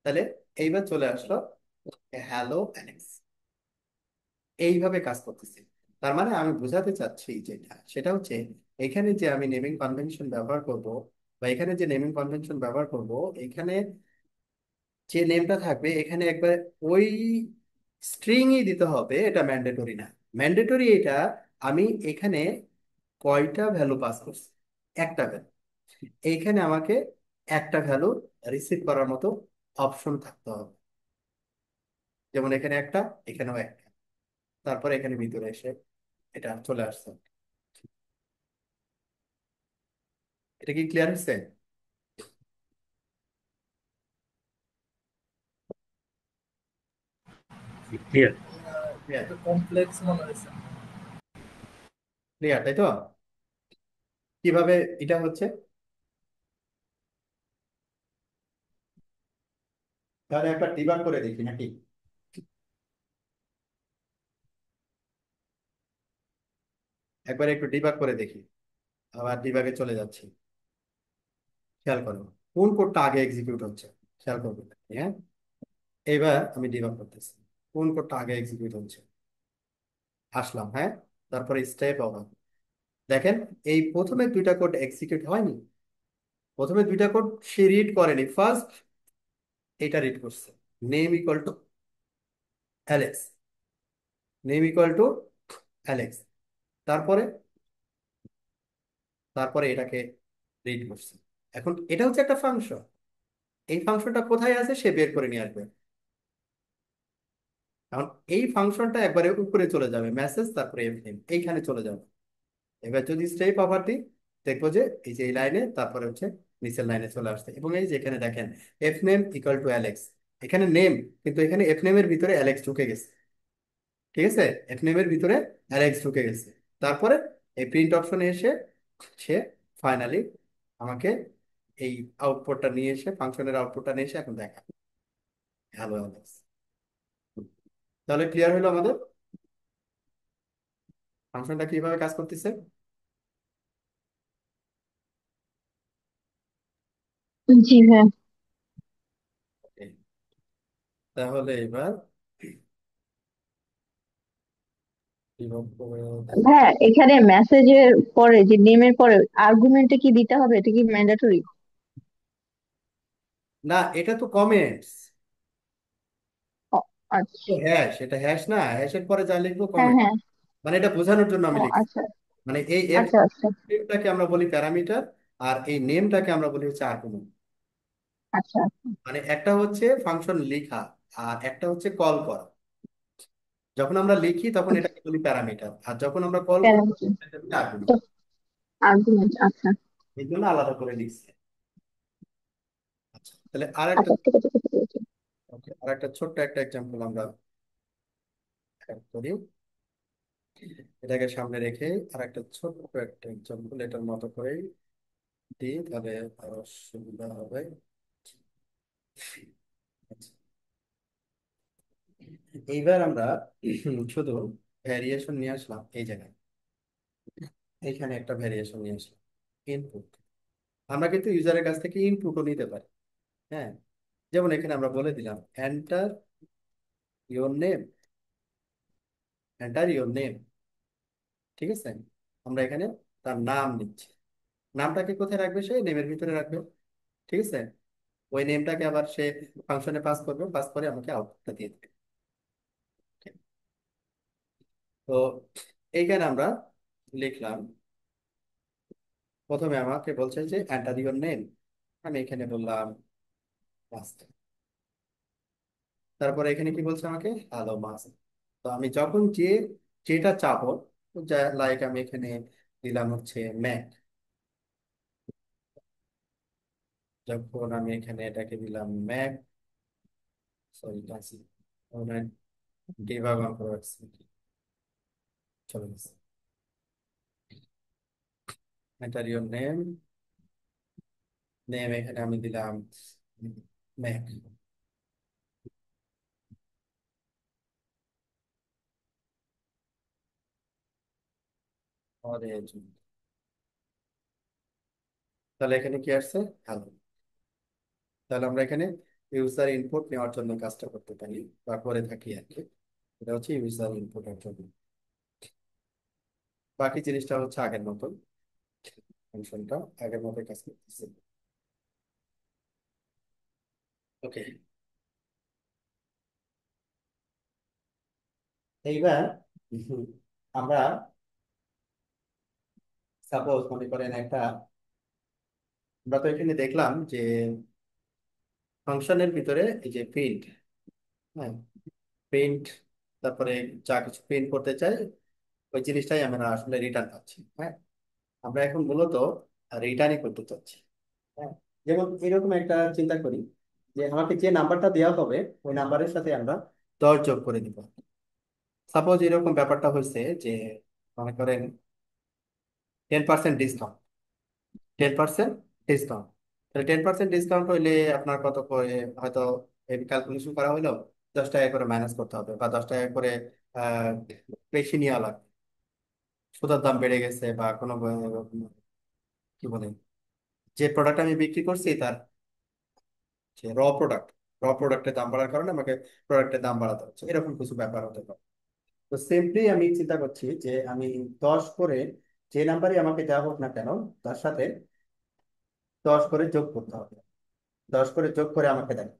তাহলে এইবার চলে আসলো হ্যালো অ্যালেক্স, এইভাবে কাজ করতেছে। তার মানে আমি বোঝাতে চাচ্ছি যেটা, সেটা হচ্ছে এখানে যে আমি নেমিং কনভেনশন ব্যবহার করব, বা এখানে যে নেমিং কনভেনশন ব্যবহার করব, এখানে যে নেমটা থাকবে এখানে একবার ওই স্ট্রিংই দিতে হবে, এটা ম্যান্ডেটরি না। ম্যান্ডেটরি এটা আমি এখানে কয়টা ভ্যালু পাস করছি? একটা ভ্যালু। এইখানে আমাকে একটা ভ্যালু রিসিভ করার মতো অপশন থাকতে হবে। যেমন এখানে একটা, এখানেও একটা, তারপরে এখানে ভিতরে এসে এটা চলে আসছে। এটা কি ক্লিয়ার হচ্ছে? ক্লিয়ার। ক্লিয়ার, একটু কমপ্লেক্স মনে হয়েছে। ক্লিয়ার, তাই তো? কিভাবে এটা হচ্ছে? তাহলে একবার ডিবাগ করে দেখি নাকি, একবার একটু ডিবাগ করে দেখি। আবার ডিবাগে চলে যাচ্ছি, খেয়াল করো কোন কোডটা আগে এক্সিকিউট হচ্ছে, খেয়াল করবে। হ্যাঁ, এবার আমি ডিবাগ করতেছি কোন কোডটা আগে এক্সিকিউট হচ্ছে। আসলাম, হ্যাঁ, তারপরে স্টেপ ওভার। দেখেন, এই প্রথমে দুইটা কোড এক্সিকিউট হয়নি, প্রথমে দুইটা কোড সে রিড করেনি, ফার্স্ট এটা রিড করছে, name equal to Alex, name equal to Alex, তারপরে, তারপরে এটাকে রিড করছে। এখন এটা হচ্ছে একটা ফাংশন, এই ফাংশনটা কোথায় আছে সে বের করে নিয়ে আসবে। এখন এই ফাংশনটা একবারে উপরে চলে যাবে, মেসেজ তারপরে এভরিথিং এইখানে চলে যাবে। এবার যদি স্টেপ আবার দিই, দেখবো যে এই যে এই লাইনে, তারপরে হচ্ছে নিচের লাইনে চলে আসছে। এবং এই যে এখানে দেখেন F name equal to Alex, এখানে নেম, কিন্তু এখানে এফ নেমের ভিতরে অ্যালেক্স ঢুকে গেছে, ঠিক আছে। এফ নেমের ভিতরে অ্যালেক্স ঢুকে গেছে। তারপরে এই প্রিন্ট অপশনে এসে সে ফাইনালি আমাকে এই আউটপুটটা নিয়ে এসে, ফাংশনের আউটপুটটা নিয়ে এসে এখন দেখা, হ্যালো অ্যালেক্স। তাহলে ক্লিয়ার হলো আমাদের ফাংশনটা কিভাবে কাজ করতেছে। জি হ্যাঁ। Okay, তাহলে এবার debug করে দেখি। হ্যাঁ, এখানে মেসেজের পরে যে নেমের পরে আর্গুমেন্টে কি দিতে হবে, এটা কি ম্যান্ডেটরি? না, এটা তো কমেন্টস। ও আচ্ছা। হ্যাশ, এটা হ্যাশ না, হ্যাশের পরে যা লিখবো হ্যাঁ কমেন্ট। হ্যাঁ। মানে এটা বোঝানোর জন্য ও আমি লিখছি। আচ্ছা মানে এই এফ আচ্ছা আচ্ছা টাকে আমরা বলি প্যারামিটার, আর এই নেমটাকে আমরা বলি হচ্ছে আর্গুমেন্ট। আচ্ছা। মানে একটা হচ্ছে ফাংশন লেখা, আর একটা হচ্ছে কল করা। যখন আমরা লিখি তখন আচ্ছা এটাকে বলি প্যারামিটার, আর যখন আমরা কল করি প্যারামিটার। এটাকে বলি আর্গুমেন্ট। তো আর্গুমেন্ট। আচ্ছা এই জন্য আলাদা করে লিখছি। আচ্ছা, তাহলে আর একটা, আচ্ছা ঠিক আছে ঠিক আছে। ওকে, আর একটা ছোট্ট একটা এক্সাম্পল আমরা add করি। এটাকে সামনে রেখে আর একটা ছোট্ট একটা এক্সাম্পল এটার মতো করেই দিই, তাহলে আরো সুবিধা হবে। আচ্ছা, এইবার আমরা শুধু ভ্যারিয়েশন নিয়ে আসলাম এই জায়গায়। এইখানে একটা ভ্যারিয়েশন নিয়ে আসলাম, ইনপুট। আমরা কিন্তু ইউজারের কাছ থেকে ইনপুটও নিতে পারি। হ্যাঁ, যেমন এখানে আমরা বলে দিলাম enter your name, enter your name. ঠিক আছে, আমরা এখানে তার নাম নিচ্ছি। নামটাকে কোথায় রাখবে? সে নেমের ভিতরে রাখবে। ঠিক আছে, ওই নেমটাকে আবার সে ফাংশনে পাস করবে, পাস করে আমাকে আউটপুটটা দিয়ে দেবে। তো এইখানে আমরা লিখলাম, প্রথমে আমাকে বলছে যে এন্টার ইওর নেম। আমি এখানে বললাম মাস্টার। তারপরে এখানে কি বলছে আমাকে? Hello master. তো আমি যখন যেটা চাবো, যা লাইক আমি এখানে দিলাম হচ্ছে ম্যাক। যখন আমি এখানে এটাকে দিলাম Mac, sorry classy, debug on করে রাখছি, চলে গেছে। এন্টার ইওর নেম, নেম এখানে আমি দিলাম ম্যাক। তাহলে এখানে কি আসছে? হ্যালো। তাহলে আমরা এখানে ইউজার ইনপুট নেওয়ার জন্য কাজটা করতে পারি বা করে থাকি আর কি। এটা হচ্ছে ইউজার ইনপুটের জন্য। বাকি জিনিসটা হচ্ছে আগের মতো, ফাংশনটা আগের মতো কাজ করতেছে। ওকে, এইবার আমরা সাপোজ মনে করেন একটা, আমরা তো এখানে দেখলাম যে ফাংশনের ভিতরে এই যে প্রিন্ট, হ্যাঁ, প্রিন্ট, তারপরে যা কিছু প্রিন্ট করতে চাই ওই জিনিসটাই আমরা আসলে রিটার্ন পাচ্ছি। হ্যাঁ, আমরা এখন মূলত রিটার্নই করতে চাচ্ছি। হ্যাঁ, যেমন এরকম একটা চিন্তা করি যে আমাকে যে নাম্বারটা দেওয়া হবে ওই নাম্বারের সাথে আমরা 10 যোগ করে দিব। সাপোজ এরকম ব্যাপারটা হয়েছে যে মনে করেন 10% ডিসকাউন্ট, 10% ডিসকাউন্ট। তাহলে 10% ডিসকাউন্ট হইলে আপনার কত করে, হয়তো ক্যালকুলেশন করা হইলো 10 টাকা করে মাইনাস করতে হবে, বা 10 টাকা করে আহ বেশি নেওয়া লাগবে। সুতার দাম বেড়ে গেছে বা কোনো কি বলে, যে প্রোডাক্ট আমি বিক্রি করছি তার যে র প্রোডাক্টের দাম বাড়ার কারণে আমাকে প্রোডাক্টের দাম বাড়াতে হচ্ছে, এরকম কিছু ব্যাপার হতে পারে। তো সিম্পলি আমি চিন্তা করছি যে আমি 10 করে, যে নাম্বারই আমাকে দেওয়া হোক না কেন, তার সাথে 10 করে যোগ করতে হবে। 10 করে যোগ করে আমাকে দেয়,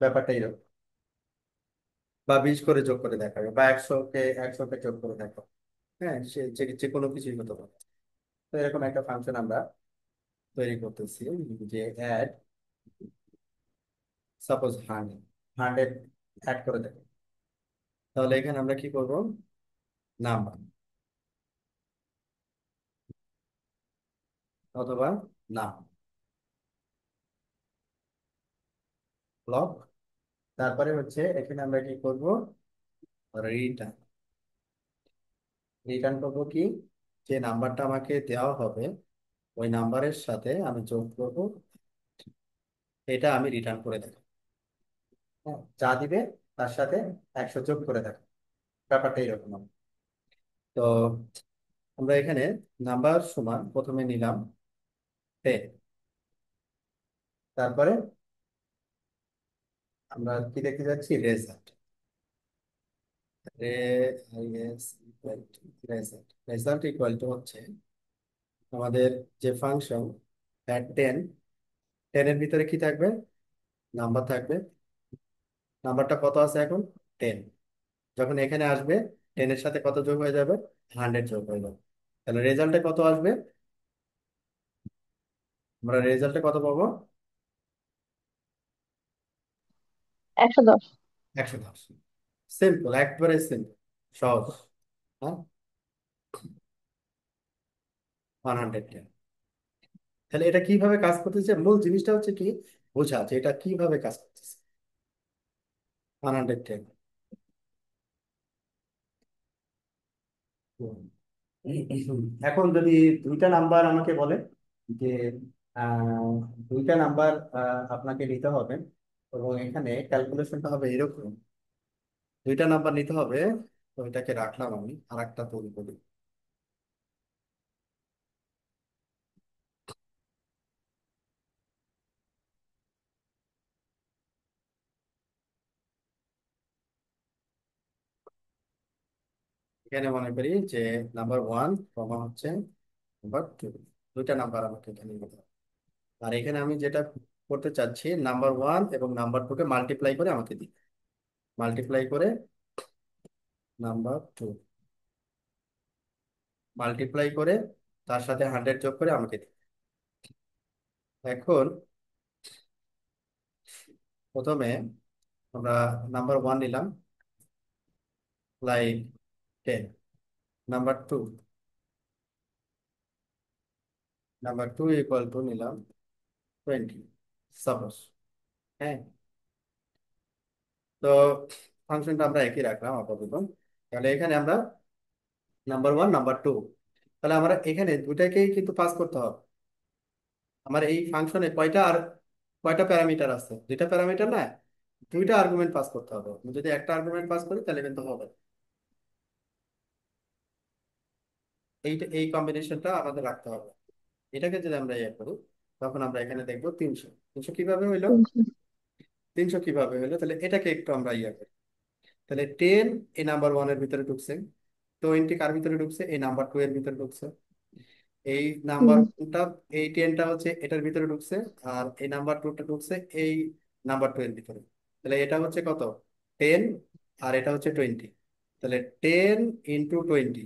ব্যাপারটা এরকম। বা 20 করে যোগ করে দেখাবে, বা 100 কে যোগ করে দেখাবে। হ্যাঁ, সে যে যে কোনো কিছুই হতে পারে। তো এরকম একটা ফাংশন আমরা তৈরি করতেছি, যে অ্যাড সাপোজ 100 অ্যাড করে দেবে। তাহলে এখানে আমরা কি করব? নাম্বার অথবা নাম, ব্লক। তারপরে হচ্ছে এখানে আমরা কি করব? রিটার্ন। রিটার্ন করবো কি? যে নাম্বারটা আমাকে দেওয়া হবে ওই নাম্বারের সাথে আমি যোগ করব, এটা আমি রিটার্ন করে দেবো। হ্যাঁ, যা দিবে তার সাথে 100 যোগ করে দেবো। ব্যাপারটা এরকম হবে। তো আমরা এখানে নাম্বার সমান প্রথমে নিলাম 10, তারপরে আমরা কি দেখতে যাচ্ছি? Result. Result, result equal to হচ্ছে আমাদের যে ফাংশন অ্যাড 10, টেনের ভিতরে কি থাকবে? নাম্বার থাকবে। নাম্বারটা কত আছে এখন? 10। যখন এখানে আসবে, 10-এর সাথে কত যোগ হয়ে যাবে? 100 যোগ হয়ে যাবে। তাহলে রেজাল্টে কত আসবে? আমরা রেজাল্টে কত পাবো? 110। 110। সিম্পল, একবারে সিম্পল, সহজ। হ্যাঁ, 110। তাহলে এটা কিভাবে কাজ করতেছে, মূল জিনিসটা হচ্ছে কি, বোঝা যে এটা কিভাবে কাজ করতেছে। 110। এখন যদি দুইটা নাম্বার আমাকে বলে যে আহ, দুইটা নাম্বার আপনাকে নিতে হবে, এবং এখানে ক্যালকুলেশনটা হবে এরকম, দুইটা নাম্বার নিতে হবে। তো এটাকে রাখলাম, আমি আর একটা তৈরি করি। এখানে মনে করি যে নাম্বার 1 কমা হচ্ছে নাম্বার 2, দুইটা নাম্বার আমাকে এখানে নিতে হবে। আর এখানে আমি যেটা করতে চাচ্ছি, নাম্বার 1 এবং নাম্বার 2-কে মাল্টিপ্লাই করে আমাকে দিই, মাল্টিপ্লাই করে নাম্বার 2, মাল্টিপ্লাই করে তার সাথে 100 যোগ করে আমাকে দিই। এখন প্রথমে আমরা নাম্বার 1 নিলাম, like 10। Number 2, number 2 equal to নিলাম 20, সাপোজ। হ্যাঁ, তো ফাংশনটা আমরা একই রাখলাম আপাতত। তাহলে এখানে আমরা নাম্বার 1 নাম্বার 2, তাহলে আমরা এখানে দুটাকেই কিন্তু পাস করতে হবে। আমার এই ফাংশনে কয়টা প্যারামিটার আছে? দুইটা প্যারামিটার না, দুইটা আর্গুমেন্ট পাস করতে হবে। আমি যদি একটা আর্গুমেন্ট পাস করি তাহলে কিন্তু হবে না। এই কম্বিনেশনটা আমাদের রাখতে হবে। এটাকে যদি আমরা ইয়ে করি, তখন আমরা এখানে দেখবো 300। 300 কিভাবে হইলো? 300 কিভাবে হইলো, তাহলে এটাকে একটু আমরা ইয়ে করি। তাহলে 10 এই নাম্বার 1-এর ভিতরে ঢুকছে, 20 কার ভিতরে ঢুকছে? এই নাম্বার 2 এর ভিতরে ঢুকছে। এই নাম্বার হুম। টুটা, এই 10টা হচ্ছে এটার ভিতরে ঢুকছে, আর এই নাম্বার 2টা ঢুকছে এই নাম্বার 2 এর ভিতরে। তাহলে এটা হচ্ছে কত? 10, আর এটা হচ্ছে 20। তাহলে 10 × 20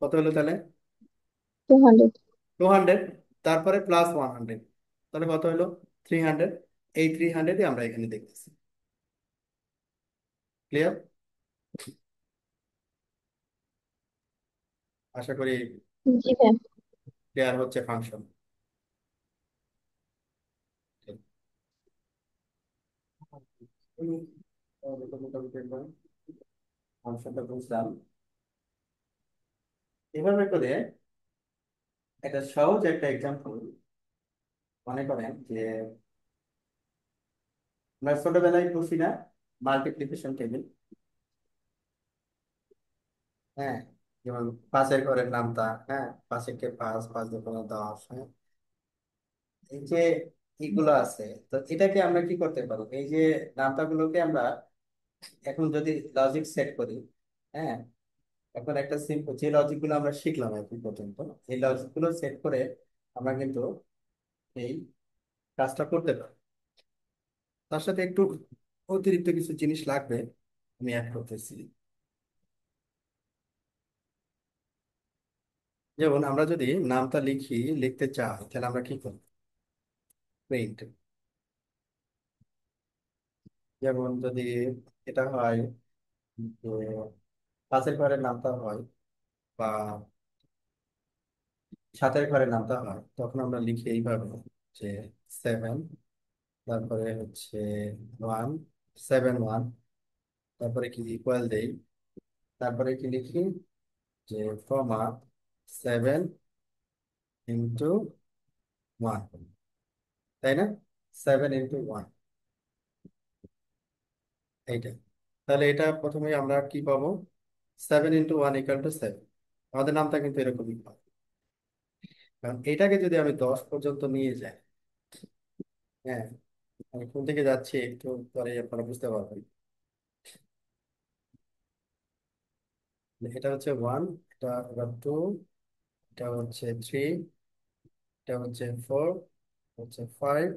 কত হলো তাহলে? 200। 200। তারপরে +100, তাহলে কত হলো? 300। এই 300-ই আমরা এখানে দেখতেছি। ক্লিয়ার? আশা করি জি ম্যাম। ক্লিয়ার হচ্ছে ফাংশন। মোটামুটি ফাংশনটা বুঝলাম। এভাবে করে একটা সহজ একটা এক্সাম্পল, মনে করেন যে আমরা ছোটবেলায় পড়ছি না, মাল্টিপ্লিকেশন টেবিল। হ্যাঁ, যেমন 5-এর ঘরের নামতা, হ্যাঁ, 5 × 5, 5×10। হ্যাঁ, এই যে এগুলো আছে, তো এটাকে আমরা কি করতে পারি, এই যে নামতা গুলোকে আমরা এখন যদি লজিক সেট করি। হ্যাঁ, এখন একটা সিম্পল যে লজিক গুলো আমরা শিখলাম এখন পর্যন্ত, এই লজিক গুলো সেট করে আমরা কিন্তু এই কাজটা করতে পারি। তার সাথে একটু অতিরিক্ত কিছু জিনিস লাগবে, আমি অ্যাড করতেছি। যেমন আমরা যদি নামটা লিখতে চাই, তাহলে আমরা কি করব? প্রিন্ট। যেমন যদি এটা হয় যে 5-এর ঘরের নামটা হয়, বা 7-এর ঘরের নামটা হয়, তখন আমরা লিখি এইভাবে যে 7, তারপরে হচ্ছে 1, 7, 1, তারপরে কি ইকুয়াল দেই, তারপরে কি লিখি যে কমা 7 × 1, তাই না? 7 × 1, এইটা। তাহলে এটা প্রথমে আমরা কি পাবো? 7 × 1 = 7। আমাদের নামটা কিন্তু এরকমই পাবো। কারণ এটাকে যদি আমি 10 পর্যন্ত নিয়ে যাই, হ্যাঁ, আমি কোন দিকে যাচ্ছি একটু পরে আপনারা বুঝতে পারবেন। এটা হচ্ছে 1, এটা এবার 2, এটা হচ্ছে 3, এটা হচ্ছে 4, হচ্ছে 5,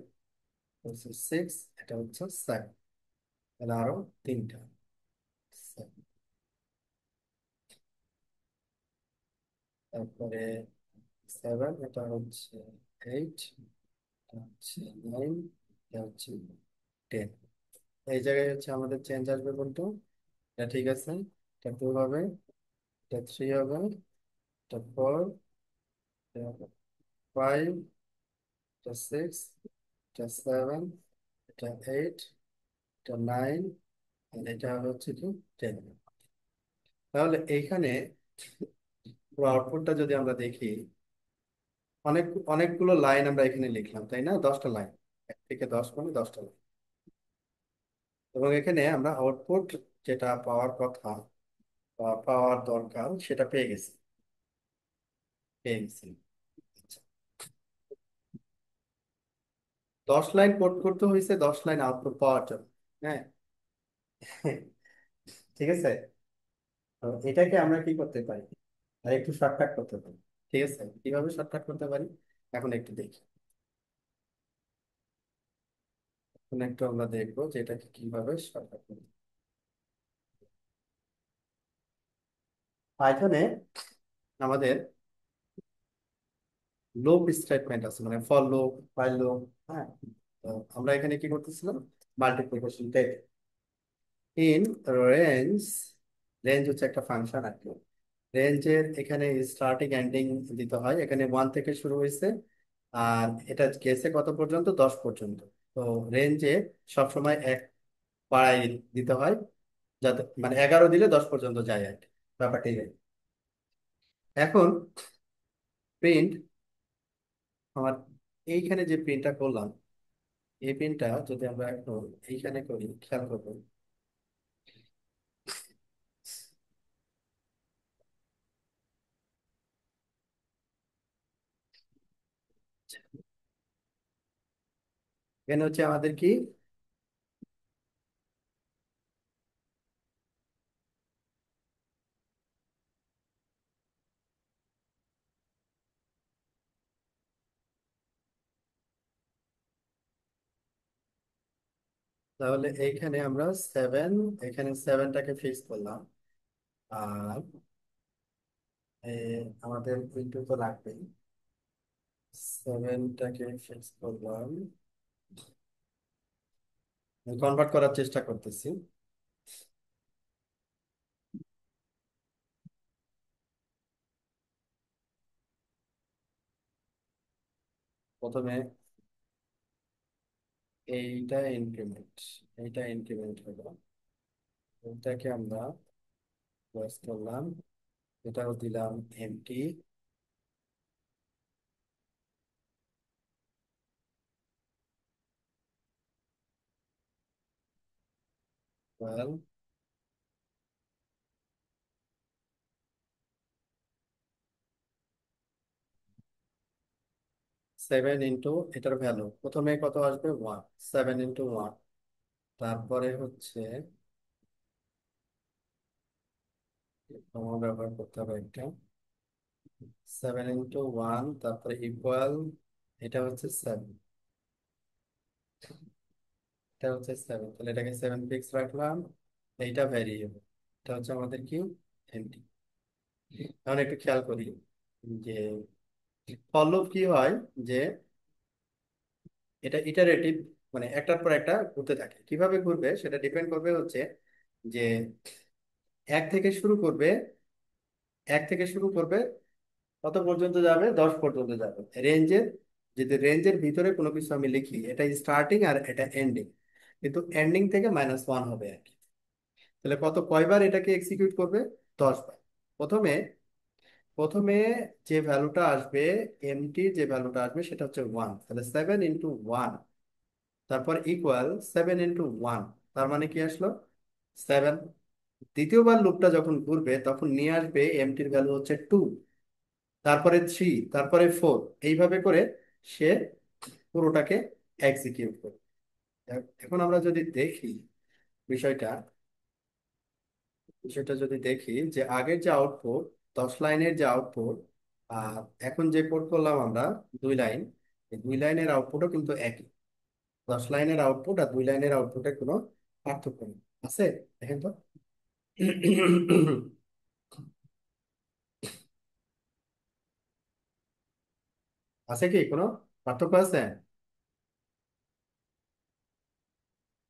হচ্ছে 6, এটা হচ্ছে 7, তাহলে আরো তিনটা 7। তারপরে 7, এটা হচ্ছে 8, এটা হচ্ছে 9, এটা হচ্ছে 10। এই জায়গায় হচ্ছে আমাদের চেঞ্জ আসবে কোনটা? এটা ঠিক আছে, এটা 2 হবে, এটা 3 হবে, এটা 4, এটা 5, এটা 6, এটা 7, এটা 8, এটা 9, আর এটা হচ্ছে কি 10। তাহলে এইখানে পুরো আউটপুটটা যদি আমরা দেখি, অনেক অনেকগুলো লাইন আমরা এখানে লিখলাম, তাই না? 10টা লাইন, 1 থেকে 10 মানে 10টা লাইন। এবং এখানে আমরা আউটপুট যেটা পাওয়ার কথা বা পাওয়ার দরকার সেটা পেয়ে গেছি। আচ্ছা, 10 লাইন কোড করতে হয়েছে 10 লাইন আউটপুট পাওয়ার জন্য। হ্যাঁ, ঠিক আছে। তো এটাকে আমরা কি করতে পারি, আর একটু শর্টকাট করতে পারি। ঠিক আছে, কিভাবে শর্টকাট করতে পারি এখন একটু দেখি। এখন একটু আমরা দেখবো যে এটাকে কিভাবে শর্টকাট করতে পাইথনে। আমাদের লুপ স্টেটমেন্ট আছে, মানে ফর লুপ, while লুপ। হ্যাঁ, তো আমরা এখানে কি করতেছিলাম, multiplication test in range. Range হচ্ছে একটা ফাংশন আর কি। রেঞ্জের এখানে স্টার্টিং এন্ডিং দিতে হয়। এখানে 1 থেকে শুরু হয়েছে, আর এটা গেছে কত পর্যন্ত, 10 পর্যন্ত। তো রেঞ্জে সবসময় এক বাড়াই দিতে হয়, যাতে মানে 11 দিলে 10 পর্যন্ত যায় আর কি, ব্যাপারটা এই। এখন প্রিন্ট, আমার এইখানে যে প্রিন্টটা করলাম, এই প্রিন্টটা যদি আমরা একটু এইখানে করি, খেয়াল করবো। এখানে হচ্ছে আমাদের কি, তাহলে এইখানে আমরা 7, এখানে 7টাকে ফিক্স করলাম। আর আমাদের ইন্টু তো লাগবেই, 7টাকে ফিক্স করলাম। কনভার্ট করার চেষ্টা করতেছি। প্রথমে এইটা ইনক্রিমেন্ট হলো, এটাকে আমরা প্লাস করলাম, এটাও দিলাম এমটি। টুয়েলভ, 7 ইন্টু এটার ভ্যালু প্রথমে কত আসবে, 1। 7 ইন্টু 1, তারপরে হচ্ছে ব্যবহার করতে হবে একটা। 7 ইন্টু 1, তারপরে ইকুয়াল, এটা হচ্ছে 7, এটা হচ্ছে 7, তাহলে এটাকে 7 ফিক্স রাখলাম। এইটা ভ্যারিয়েবল, এটা হচ্ছে আমাদের কি, এমটি। এখন একটু খেয়াল করি যে ফর লুপ কি হয়, যে এটা ইটারেটিভ, মানে একটার পর একটা ঘুরতে থাকে। কিভাবে ঘুরবে সেটা ডিপেন্ড করবে হচ্ছে যে এক থেকে শুরু করবে, এক থেকে শুরু করবে, কত পর্যন্ত যাবে, 10 পর্যন্ত যাবে রেঞ্জের। যদি রেঞ্জের ভিতরে কোনো কিছু আমি লিখি, এটা স্টার্টিং আর এটা এন্ডিং, কিন্তু এন্ডিং থেকে -1 হবে আর কি। তাহলে কয়বার এটাকে এক্সিকিউট করবে, 10 বার। প্রথমে প্রথমে যে ভ্যালুটা আসবে, এমটি যে ভ্যালুটা আসবে সেটা হচ্ছে 1, তাহলে 7 ইন্টু 1, তারপর ইকুয়াল 7 ইন্টু 1, তার মানে কি আসলো, 7। দ্বিতীয়বার লুপটা যখন ঘুরবে তখন নিয়ে আসবে এমটির ভ্যালু হচ্ছে 2, তারপরে 3, তারপরে 4, এইভাবে করে সে পুরোটাকে এক্সিকিউট করবে। এখন আমরা যদি দেখি বিষয়টা, যদি দেখি যে আগের যে আউটপুট, 10 লাইনের যে আউটপুট, আর এখন যে কোড করলাম আমরা 2 লাইন, এই 2 লাইনের আউটপুটও কিন্তু একই। 10 লাইনের আউটপুট আর 2 লাইনের আউটপুটের কোনো পার্থক্য নেই, আছে? দেখেন তো। আছে কি কোনো পার্থক্য আছে?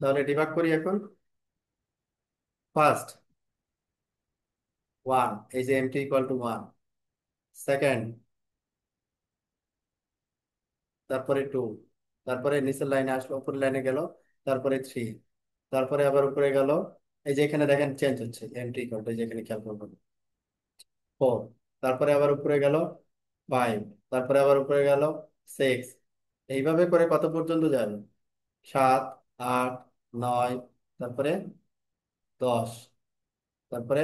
তাহলে ডিভাগ করি এখন। ফার্স্ট 1, এই যে এমটি ইকুয়াল টু 1। সেকেন্ড, তারপরে 2, তারপরে নিচের লাইনে আসলো, উপরের লাইনে গেল, তারপরে 3, তারপরে আবার উপরে গেল। এই যে এখানে দেখেন চেঞ্জ হচ্ছে, এমটি ইকুয়াল টু, যেখানে খেয়াল করবেন 4, তারপরে আবার উপরে গেল 5, তারপরে আবার উপরে গেল 6। এইভাবে করে কত পর্যন্ত যাবে? 7, 8, 9, তারপরে 10, তারপরে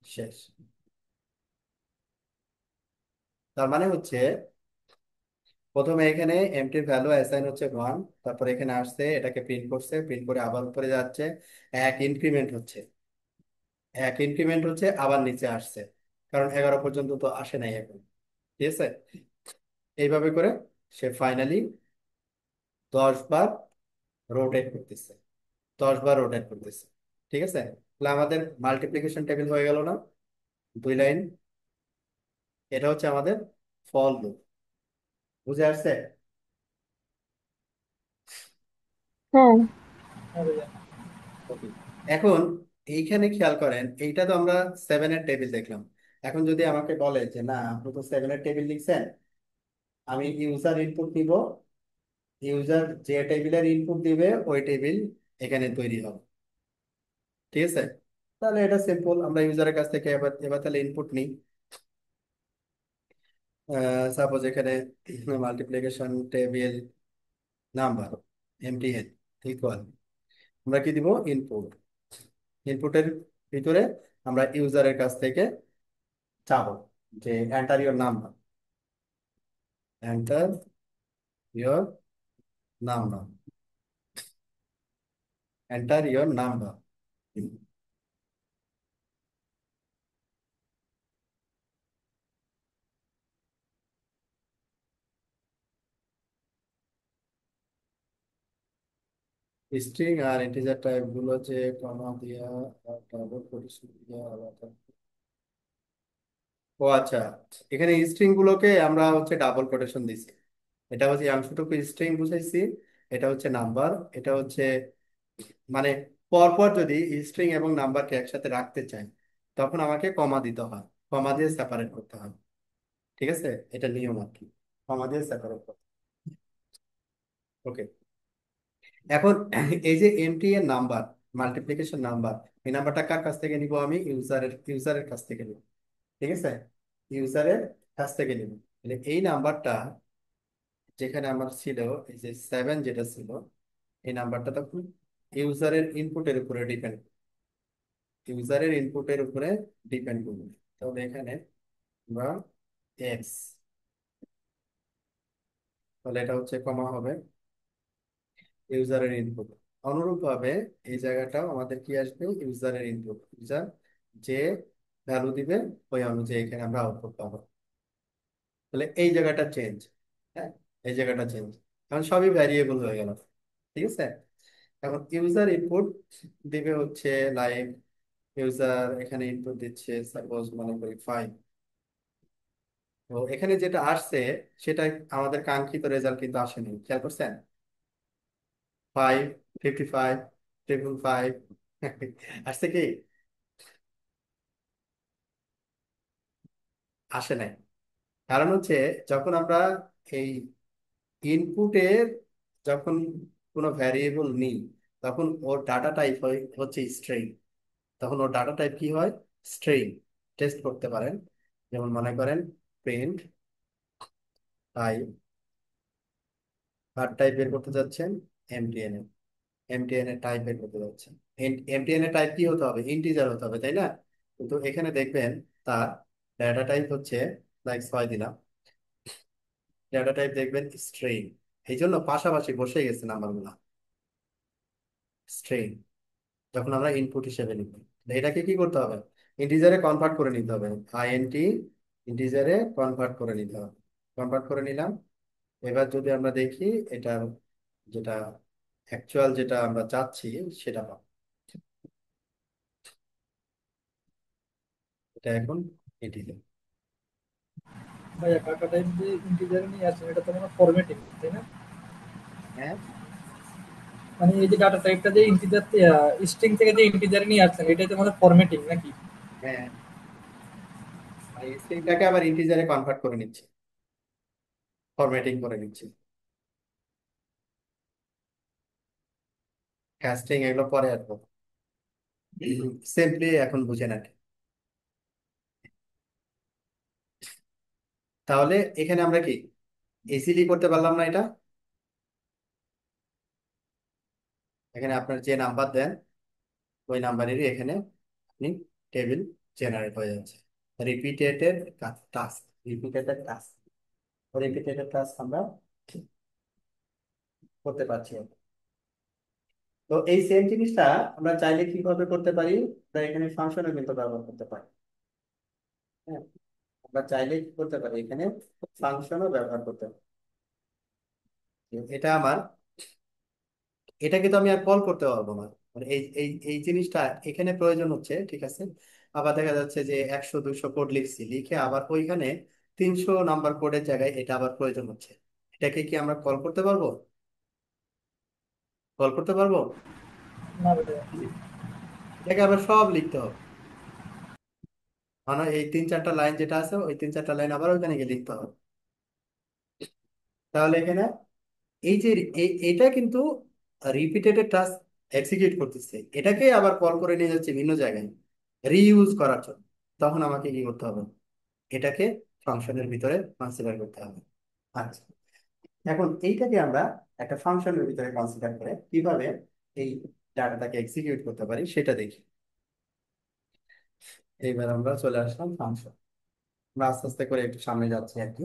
শেষ। তার মানে হচ্ছে প্রথমে এখানে এমটির ভ্যালু অ্যাসাইন হচ্ছে 1, তারপরে এখানে আসছে, এটাকে প্রিন্ট করছে, প্রিন্ট করে আবার উপরে যাচ্ছে, এক ইনক্রিমেন্ট হচ্ছে, এক ইনক্রিমেন্ট হচ্ছে, আবার নিচে আসছে, কারণ 11 পর্যন্ত তো আসে নাই এখন। ঠিক আছে? এইভাবে করে সে ফাইনালি 10 বার রোটেট করতেছে, 10 বার রোটেট করতেছে। ঠিক আছে? তাহলে আমাদের মাল্টিপ্লিকেশন টেবিল হয়ে গেল না? 2 লাইন। এটা হচ্ছে আমাদের ফল লুপ। বুঝে আসছে? হ্যাঁ। হ্যাঁ ভাইয়া। ওকে। এখন এইখানে খেয়াল করেন, এইটা তো আমরা 7-এর টেবিল দেখলাম। এখন যদি আমাকে বলে যে না, আপনি তো 7-এর টেবিল লিখছেন, আমি ইউজার ইনপুট নিব, ইউজার যে টেবিলের ইনপুট দিবে ওই টেবিল এখানে তৈরি হবে। ঠিক আছে? তাহলে এটা সিম্পল, আমরা ইউজারের কাছ থেকে এবার এবার তাহলে ইনপুট নিই। সাপোজ এখানে multiplication table number MTN equal, আমরা কি দিব? ইনপুট। ইনপুটের ভিতরে আমরা ইউজারের কাছ থেকে চাবো যে enter your number, enter your number, enter your number. String আর ইন্টিজার টাইপ গুলো যে কমা দিয়া ডাবল কোটেশন দিয়া আলাদা। ও আচ্ছা, এখানে স্ট্রিং গুলোকে আমরা হচ্ছে ডাবল কোটেশন দিছি। এটা হচ্ছে অংশটুকু স্ট্রিং বুঝাইছি, এটা হচ্ছে নাম্বার, এটা হচ্ছে মানে পরপর যদি স্ট্রিং এবং নাম্বারকে একসাথে রাখতে চাই তখন আমাকে কমা দিতে হয়, কমা দিয়ে সেপারেট করতে হয়। ঠিক আছে? এটা নিয়ম আর কি, কমা দিয়ে সেপারেট করতে। ওকে। এখন এই যে এমটি এর নাম্বার, মাল্টিপ্লিকেশন নাম্বার, এই নাম্বারটা কার কাছ থেকে নিব? আমি ইউজারের কাছ থেকে নিব। ঠিক আছে? ইউজারের কাছ থেকে নিব। তাহলে এই নাম্বারটা যেখানে আমার ছিল, এই যে 7 যেটা ছিল, এই নাম্বারটা তখন ইউজারের ইনপুটের উপরে ডিপেন্ড, ইউজারের ইনপুটের উপরে ডিপেন্ড করবে। তাহলে এখানে আমরা এক্স, তাহলে এটা হচ্ছে কমা হবে ইউজারের ইনপুট। অনুরূপ ভাবে এই জায়গাটাও আমাদের কি আসবে? ইউজারের ইনপুট, ইউজার যে ভ্যালু দিবে ওই অনুযায়ী এখানে আমরা আউটপুট পাবো। তাহলে এই জায়গাটা চেঞ্জ, হ্যাঁ, এই জায়গাটা চেঞ্জ, এখন সবই ভ্যারিয়েবল হয়ে গেল। ঠিক আছে? এখন ইউজার ইনপুট দিবে হচ্ছে লাইক, ইউজার এখানে ইনপুট দিচ্ছে সাপোজ মনে করি 5। তো এখানে যেটা আসছে সেটা আমাদের কাঙ্ক্ষিত রেজাল্ট কিন্তু আসেনি, খেয়াল করছেন? 5, 55, 555 আসছে কি? আসে নাই। কারণ হচ্ছে যখন আমরা এই ইনপুটের, যখন কোনো ভ্যারিয়েবল নিই তখন ওর ডাটা টাইপ হয় হচ্ছে স্ট্রিং, তখন ওর ডাটা টাইপ কি হয়? স্ট্রিং। টেস্ট করতে পারেন, যেমন মনে করেন প্রিন্ট টাইপ, আর টাইপ বের করতে যাচ্ছেন এমটিএন, এমটিএন এর টাইপ বের করতে যাচ্ছেন। এমটিএন এর টাইপ কি হতে হবে? ইন্টিজার হতে হবে, তাই না? কিন্তু এখানে দেখবেন তার ডাটা টাইপ হচ্ছে, লাইক 6 দিলাম, ডাটা টাইপ দেখবেন স্ট্রিং। এই জন্য পাশাপাশি বসে গেছে নাম্বারগুলো, স্ট্রিং, যখন আমরা ইনপুট হিসেবে নিব। এটাকে কি করতে হবে? ইন্টিজারে কনভার্ট করে নিতে হবে, আইএনটি ইন্টিজারে কনভার্ট করে নিতে হবে। কনভার্ট করে নিলাম। এবার যদি আমরা দেখি এটা যেটা অ্যাকচুয়াল যেটা আমরা চাচ্ছি সেটা পাবো। এটা এখন ইন্টিজার। ভাইয়া কাটা টাইপ যে ইন্টিজার নিয়ে আসেন এটা তো মানে ফরম্যাটিং, তাই না? হ্যাঁ, মানে এই যে ডাটা টাইপটা যে ইন্টিজার স্ট্রিং থেকে যে ইন্টিজার নিয়ে আসছেন এটাই তো মানে ফরম্যাটিং নাকি? হ্যাঁ, আর এই স্ট্রিংটাকে আবার ইন্টিজারে কনভার্ট করে নিচ্ছি, ফরম্যাটিং করে নিচ্ছি। ক্যাস্টিং এগুলো পরে আসবো, সিম্পলি এখন বুঝে নেন। তাহলে এখানে আমরা কি ইজিলি করতে পারলাম না এটা? এখানে আপনার যে নাম্বার দেন ওই নাম্বারেরই এখানে আপনি টেবিল জেনারেট হয়ে যাচ্ছে। Repeated task, repeated task, repeated task আমরা করতে পারছি। তো এই সেম জিনিসটা আমরা চাইলে কিভাবে করতে পারি? আমরা এখানে ফাংশনও কিন্তু ব্যবহার করতে পারি। হ্যাঁ, আমরা চাইলে কি করতে পারি, এখানে ফাংশনও ব্যবহার করতে পারি। এটা আমার, এটাকে তো আমি আর কল করতে পারবো না। মানে এই এই এই জিনিসটা এখানে প্রয়োজন হচ্ছে, ঠিক আছে। আবার দেখা যাচ্ছে যে 100 200 কোড লিখছি, লিখে আবার ওইখানে 300 নাম্বার কোডের জায়গায় এটা আবার প্রয়োজন হচ্ছে। এটাকে কি আমরা কল করতে পারবো? কল করতে পারবো? না ভাইয়া। এটাকে আবার সব লিখতে হবে। মানে এই 3 4টা লাইন যেটা আছে ওই 3 4টা লাইন আবার ওইখানে গিয়ে লিখতে হবে। তাহলে এখানে এই যে এটা কিন্তু রিপিটেডেড টাস্ক এক্সিকিউট করতেছে, এটাকে আবার কল করে নিয়ে যাচ্ছে ভিন্ন জায়গায় রিইউজ করার জন্য। তখন আমাকে কি করতে হবে, এটাকে ফাংশনের ভিতরে কনসিডার করতে হবে। আচ্ছা, এখন এইটাকে আমরা একটা ফাংশনের ভিতরে কনসিডার করে কিভাবে এই ডাটাটাকে এক্সিকিউট করতে পারি সেটা দেখি। এইবার আমরা চলে আসলাম ফাংশন। আমরা আস্তে আস্তে করে একটু সামনে যাচ্ছি আর কি।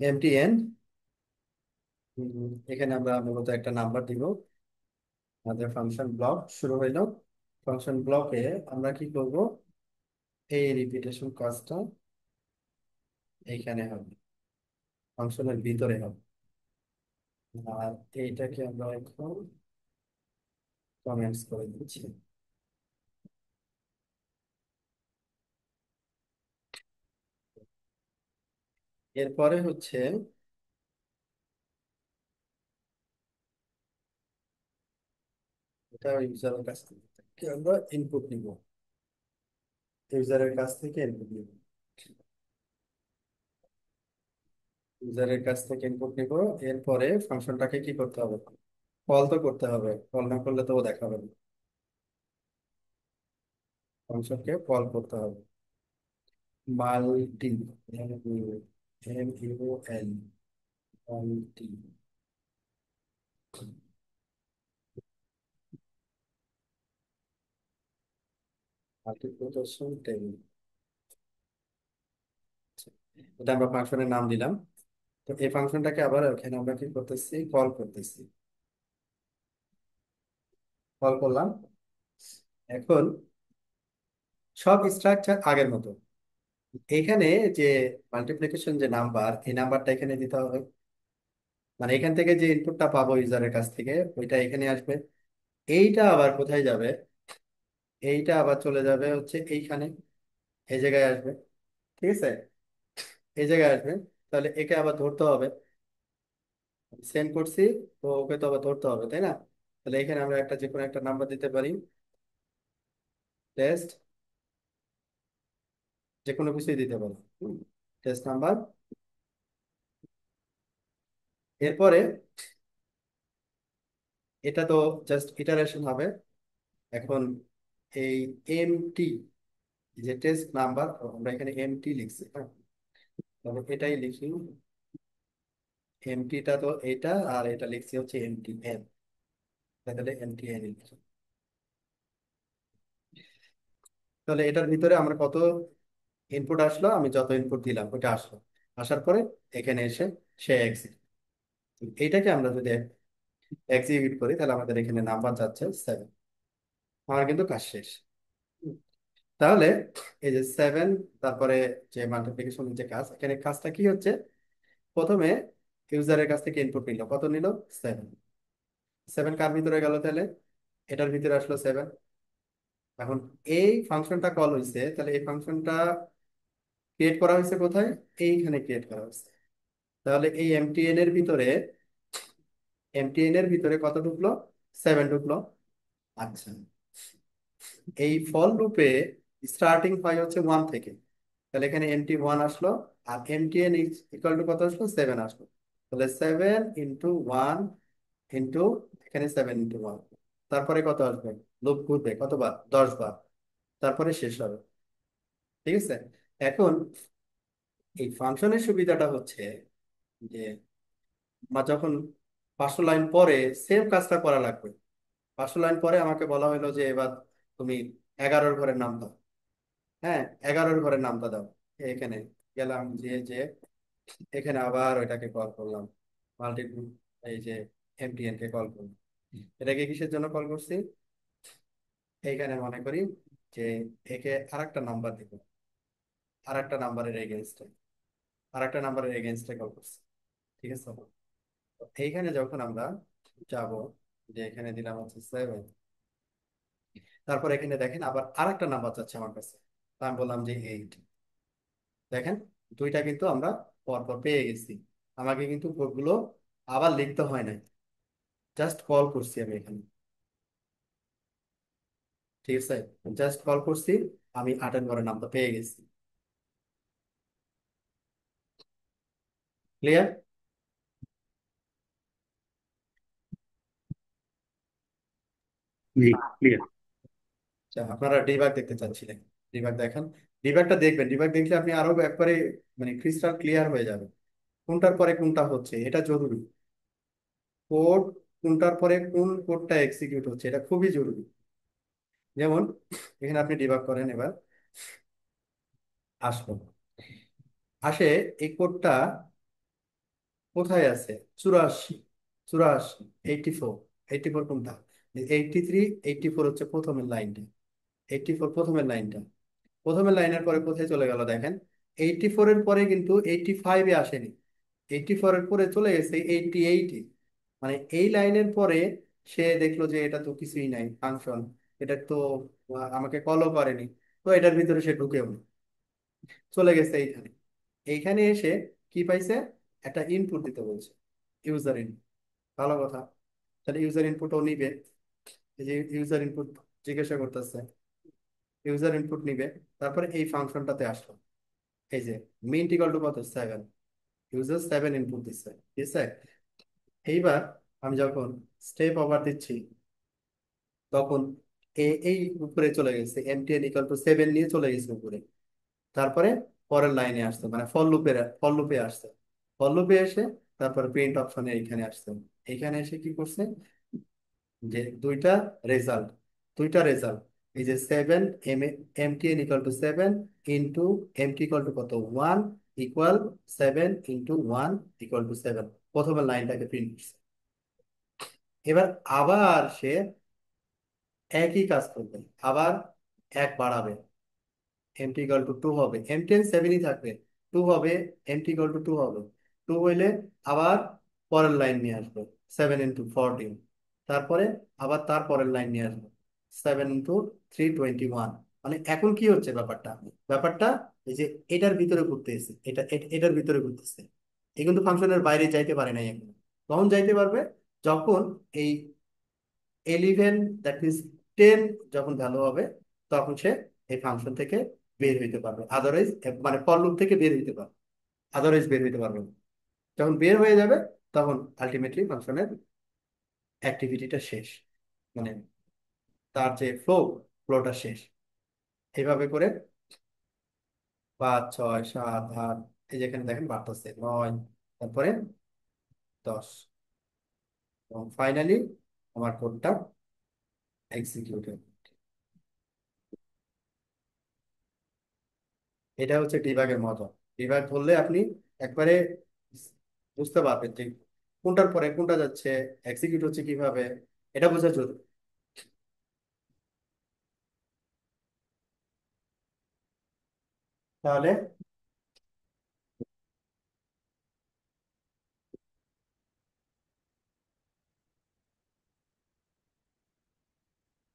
এমটিএন, এখানে আমরা মূলত একটা নাম্বার দিব। আমাদের ফাংশন ব্লক শুরু হইলো। ফাংশন ব্লকে আমরা কি করব, এই রিপিটেশন কাজটা এইখানে হবে, ফাংশনের ভিতরে হবে। আর এইটাকে আমরা এখন কমেন্টস করে দিচ্ছি। এরপরে হচ্ছে এটা ইউজারের কাছ থেকে আমরা ইনপুট নিব, ইউজারের কাছ থেকে ইনপুট নিব, ইউজারের কাছ থেকে ইনপুট নিব। এরপরে ফাংশনটাকে কি করতে হবে, কল তো করতে হবে, কল না করলে তো ও দেখাবে না। ফাংশনকে কল করতে হবে, multi, MUL, multi, multiplication table. এটা আমরা ফাংশনের নাম দিলাম। তো এই ফাংশনটাকে আবার এখানে আমরা কি করতেছি, কল করতেছি। কল করলাম। এখন সব স্ট্রাকচার আগের মতো। এখানে যে মাল্টিপ্লিকেশন যে নাম্বার, এই নাম্বারটা এখানে দিতে হবে। মানে এখান থেকে যে ইনপুটটা পাবো ইউজারের কাছ থেকে ওইটা এখানে আসবে। এইটা আবার কোথায় যাবে, এইটা আবার চলে যাবে হচ্ছে এইখানে, এই জায়গায় আসবে। ঠিক আছে, এই জায়গায় আসবে। তাহলে একে আবার ধরতে হবে, সেন্ড করছি, তো ওকে তো আবার ধরতে হবে, তাই না? তাহলে এখানে আমরা একটা যে কোনো একটা নাম্বার দিতে পারি, টেস্ট, যে কোনো কিছুই দিতে পারি, টেস্ট নাম্বার। এরপরে এটা তো জাস্ট ইটারেশন হবে। এখন এই এমটি, যে টেস্ট নাম্বার, আমরা এখানে এমটি লিখছি, হ্যাঁ, তাহলে এটাই লিখি। এমটিটা তো এটা, আর এটা লিখছি হচ্ছে এমটি এন, তাহলে এমটি এন লিখছি। তাহলে এটার ভিতরে আমরা কত ইনপুট আসলো, আমি যত ইনপুট দিলাম ওটা আসলো, আসার পরে এখানে এসে সে এক্সিট। এইটাকে আমরা যদি এক্সিকিউট করি তাহলে আমাদের এখানে নাম্বার যাচ্ছে 7। আমার কিন্তু কাজ শেষ। তাহলে এই যে 7, তারপরে যে মাল্টিপ্লিকেশন যে কাজ, এখানে কাজটা কি হচ্ছে, প্রথমে ইউজারের কাছ থেকে ইনপুট নিল, কত নিল? 7। 7 কার ভিতরে গেল তাহলে? এটার ভিতরে আসলো 7। এখন এই ফাংশনটা কল হয়েছে, তাহলে এই ফাংশনটা ক্রিয়েট করা হয়েছে কোথায়? এইখানে ক্রিয়েট করা হয়েছে। তাহলে এই এমটিএন এর ভিতরে কত ঢুকলো? 7 ঢুকলো। আচ্ছা, এই ফল লুপে স্টার্টিং হয় হচ্ছে 1 থেকে, তাহলে এখানে MT1 আসলো, আর MTN ইকুয়াল টু কত আসলো? 7 আসলো। তাহলে 7 × 1 ইন্টু, এখানে 7 × 1, তারপরে কত আসবে? লুপ ঘুরবে কতবার? 10 বার, তারপরে শেষ হবে। ঠিক আছে। এখন এই ফাংশনের সুবিধাটা হচ্ছে যে যখন 500 লাইন পরে সেম কাজটা করা লাগবে, 500 লাইন পরে আমাকে বলা হলো যে এবার তুমি 11-র ঘরের নাম দাও। হ্যাঁ, 11-র ঘরের নামটা দাও। এখানে গেলাম, যে এখানে আবার ওইটাকে কল করলাম, মাল্টি, এই যে MTN কে কল করলাম। এটাকে কিসের জন্য কল করছি? এইখানে মনে করি যে একে আরেকটা নাম্বার দিব, আরেকটা নাম্বারের এগেনস্টে, আরেকটা নাম্বারের এগেনস্টে কল করছি। ঠিক আছে। তো এইখানে যখন আমরা যাব, যে এখানে দিলাম হচ্ছে 7, তারপর এখানে দেখেন আবার আরেকটা নাম্বার চাচ্ছে আমার কাছে, তা আমি বললাম যে 8। দেখেন, দুইটা কিন্তু আমরা পরপর পেয়ে গেছি। আমাকে কিন্তু কোডগুলো আবার লিখতে হয় না, জাস্ট কল করছি আমি এখানে। ঠিক আছে, জাস্ট কল করছি, আমি 8-এর ঘরের নামটা পেয়ে গেছি। ক্লিয়ার? জি, ক্লিয়ার। আচ্ছা, আপনারা ডিবাগ দেখতে চাচ্ছিলেন, ডিবাগ দেখেন। ডিবাগটা দেখবেন, ডিবাগ দেখলে আপনি আরো একবারে মানে ক্রিস্টাল ক্লিয়ার হয়ে যাবে কোনটার পরে কোনটা হচ্ছে। এটা জরুরি, কোড কোনটার পরে কোন কোডটা এক্সিকিউট হচ্ছে, এটা খুবই জরুরি। যেমন এখানে আপনি ডিবাগ করেন, এবার আসলো, আসে এই কোডটা কোথায় আছে? 84, 84, 84। 84 কোনটা? 83, 84 হচ্ছে প্রথমের লাইনটা। 84 প্রথমের লাইনটা, প্রথমের লাইনের পরে কোথায় চলে গেল দেখেন? 84-এর পরে কিন্তু 85-এ আসেনি, 84-এর পরে চলে গেছে 88-এ। মানে এই লাইনের পরে সে দেখলো যে এটা তো কিছুই নাই ফাংশন, এটা তো আমাকে কলও করেনি, তো এটার ভিতরে সে ঢুকেও না, চলে গেছে এইখানে। এইখানে এসে কি পাইছে? একটা ইনপুট দিতে বলছে, ইউজার ইনপুট। ভালো কথা, তাহলে ইউজার ইনপুটও নিবে। এই যে ইউজার ইনপুট জিজ্ঞাসা করতেছে, ইউজার ইনপুট নিবে। তারপরে এই ফাংশনটাতে আসলো, এই যে মিন্ট ইকুয়াল টু কত? 7। ইউজার 7 ইনপুট দিচ্ছে, ঠিক আছে। এইবার আমি যখন স্টেপ ওভার দিচ্ছি, তখন এই উপরে চলে গেছে, MTN ইকুয়াল টু 7 নিয়ে চলে গেছে উপরে। তারপরে পরের লাইনে আসছে, মানে ফল লুপে আসছে। ফল লুপে এসে তারপর প্রিন্ট অপশনে এইখানে আসছে। এইখানে এসে কি করছে? যে রেজাল্ট দুইটা রেজাল্ট, এই যে 7, MTN equal to 7 into MT equal to কত? 1, ইকুয়াল 7 × 1 ইকুয়াল টু 7, প্রথমের লাইনটাকে প্রিন্ট করছে। এবার আবার সে একই কাজ করবে, আবার এক বাড়াবে, এমটি ইকুয়াল টু 2 হবে, MTN 7-ই থাকবে, 2 হবে, এমটি ইকুয়াল টু 2 হবে। 2 হইলে আবার পরের লাইন নিয়ে আসবে, 7 × 14। তারপরে আবার তার পরের লাইন নিয়ে আসবে, 7 × 3 = 21। মানে এখন কি হচ্ছে ব্যাপারটা? ব্যাপারটা এই যে এটার ভিতরে ঘুরতেছে, এটার ভিতরে ঘুরতেছে। এ কিন্তু ফাংশনের বাইরে যাইতে পারে নাই এখন। কখন যাইতে পারবে? যখন এই 11, দ্যাট মিনস 10 যখন ভ্যালু হবে, তখন সে এই ফাংশন থেকে বের হইতে পারবে। আদারওয়াইজ, মানে ফর লুপ থেকে বের হইতে পারবে, আদারওয়াইজ বের হইতে পারবে না। যখন বের হয়ে যাবে, তখন আলটিমেটলি ফাংশনের অ্যাক্টিভিটিটা শেষ, মানে তার যে ফ্লোটা শেষ। এইভাবে করে 5, 6, 7, 8, এই যেখানে দেখেন বাড়তেছে 9, তারপরে 10, এবং ফাইনালি আমার কোডটা এক্সিকিউট। এটা হচ্ছে ডিবাগের মতো। ডিবাগ ধরলে আপনি একবারে বুঝতে পারবেন যে কোনটার পরে কোনটা যাচ্ছে, এক্সিকিউট হচ্ছে কিভাবে, এটা বোঝা জরুরি। তাহলে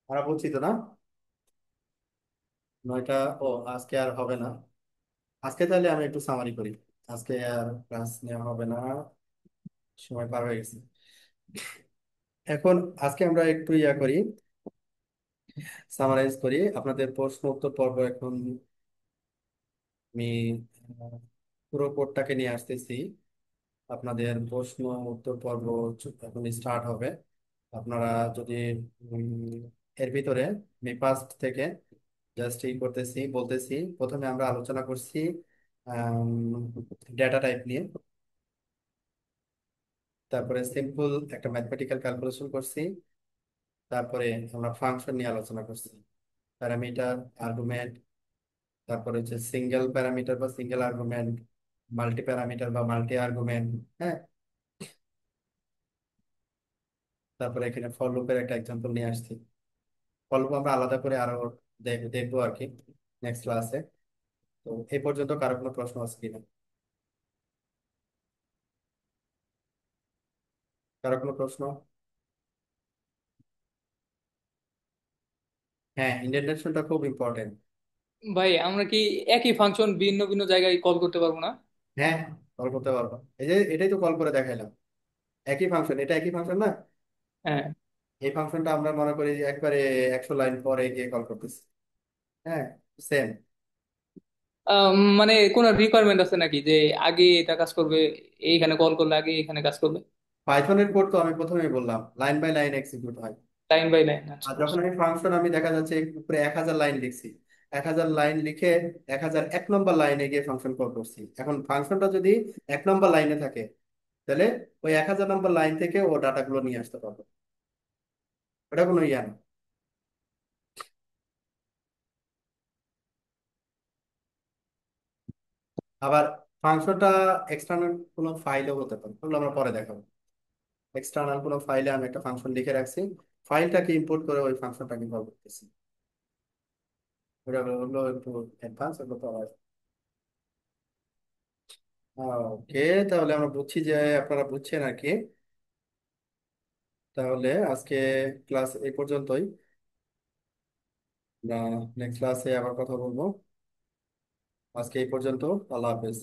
আমরা বলছি তো না, 9টা। ও, আজকে আর হবে না। আজকে তাহলে আমি একটু সামারি করি। আজকে আর ক্লাস নেওয়া হবে না, সময় পার হয়ে গেছে। এখন আজকে আমরা একটু ইয়া করি, সামারাইজ করি আপনাদের প্রশ্ন উত্তর পর্ব। এখন আমি আহ, পুরো কোডটাকে নিয়ে আসতেছি। আপনাদের প্রশ্ন উত্তর পর্ব এখন স্টার্ট হবে। আপনারা যদি এর ভিতরে আমি ফার্স্ট থেকে জাস্ট এই করতেছি, বলতেছি। প্রথমে আমরা আলোচনা করছি ডেটা টাইপ নিয়ে। তারপরে সিম্পল একটা ম্যাথমেটিক্যাল ক্যালকুলেশন করছি। তারপরে আমরা ফাংশন নিয়ে আলোচনা করছি, প্যারামিটার, আর্গুমেন্ট। তারপরে হচ্ছে সিঙ্গেল প্যারামিটার বা সিঙ্গেল আর্গুমেন্ট, মাল্টি প্যারামিটার বা মাল্টি আর্গুমেন্ট। হ্যাঁ, তারপরে এখানে ফর লুপের একটা এক্সাম্পল নিয়ে আসছি। ফর লুপ আমরা আলাদা করে আরো দেখবো আর কি নেক্সট ক্লাসে। তো এই পর্যন্ত কারো কোনো প্রশ্ন আছে কিনা? কারো কোনো প্রশ্ন? হ্যাঁ, ইন্ডেন্টেশনটা খুব ইম্পর্টেন্ট। ভাই আমরা কি একই ফাংশন ভিন্ন ভিন্ন জায়গায় কল করতে পারবো না? হ্যাঁ, কল করতে পারবো। এই যে এটাই তো কল করে দেখাইলাম, একই ফাংশন, এটা একই ফাংশন না? হ্যাঁ। এই ফাংশনটা আমরা মনে করি যে একবারে 100 লাইন পরে গিয়ে কল করতেছি। হ্যাঁ, সেম। মানে কোনো রিকোয়ারমেন্ট আছে নাকি যে আগে এটা কাজ করবে, এইখানে কল করলে আগে এখানে কাজ করবে? পাইথনের কোড তো আমি প্রথমেই বললাম লাইন বাই লাইন এক্সিকিউট হয়। লাইন বাই লাইন, আচ্ছা আর যখন বুঝছি। আমি ফাংশন, আমি দেখা যাচ্ছে উপরে 1000 লাইন লিখছি, 1000 লাইন লিখে 1001 নম্বর লাইনে গিয়ে ফাংশন কল করছি। এখন ফাংশনটা যদি 1 নম্বর লাইনে থাকে, তাহলে ওই 1000 নম্বর লাইন থেকে ও ডাটাগুলো নিয়ে আসতে পারবে। ওটা কোনো ইয়া না। আবার ফাংশনটা এক্সটার্নাল কোনো ফাইলও হতে পারে, ওগুলো আমরা পরে দেখাবো। এক্সটার্নাল কোনো ফাইলে আমি একটা ফাংশন লিখে রাখছি, ফাইলটাকে ইম্পোর্ট করে ওই ফাংশনটাকে কল করতেছি। ওটা হলো একটু অ্যাডভান্স, ওগুলো তো আবার। ওকে, তাহলে আমরা বুঝছি যে আপনারা বুঝছেন আর কি। তাহলে আজকে ক্লাস এই পর্যন্তই। নেক্সট ক্লাসে আবার কথা বলবো। আজকে এই পর্যন্ত। আল্লাহ হাফেজ।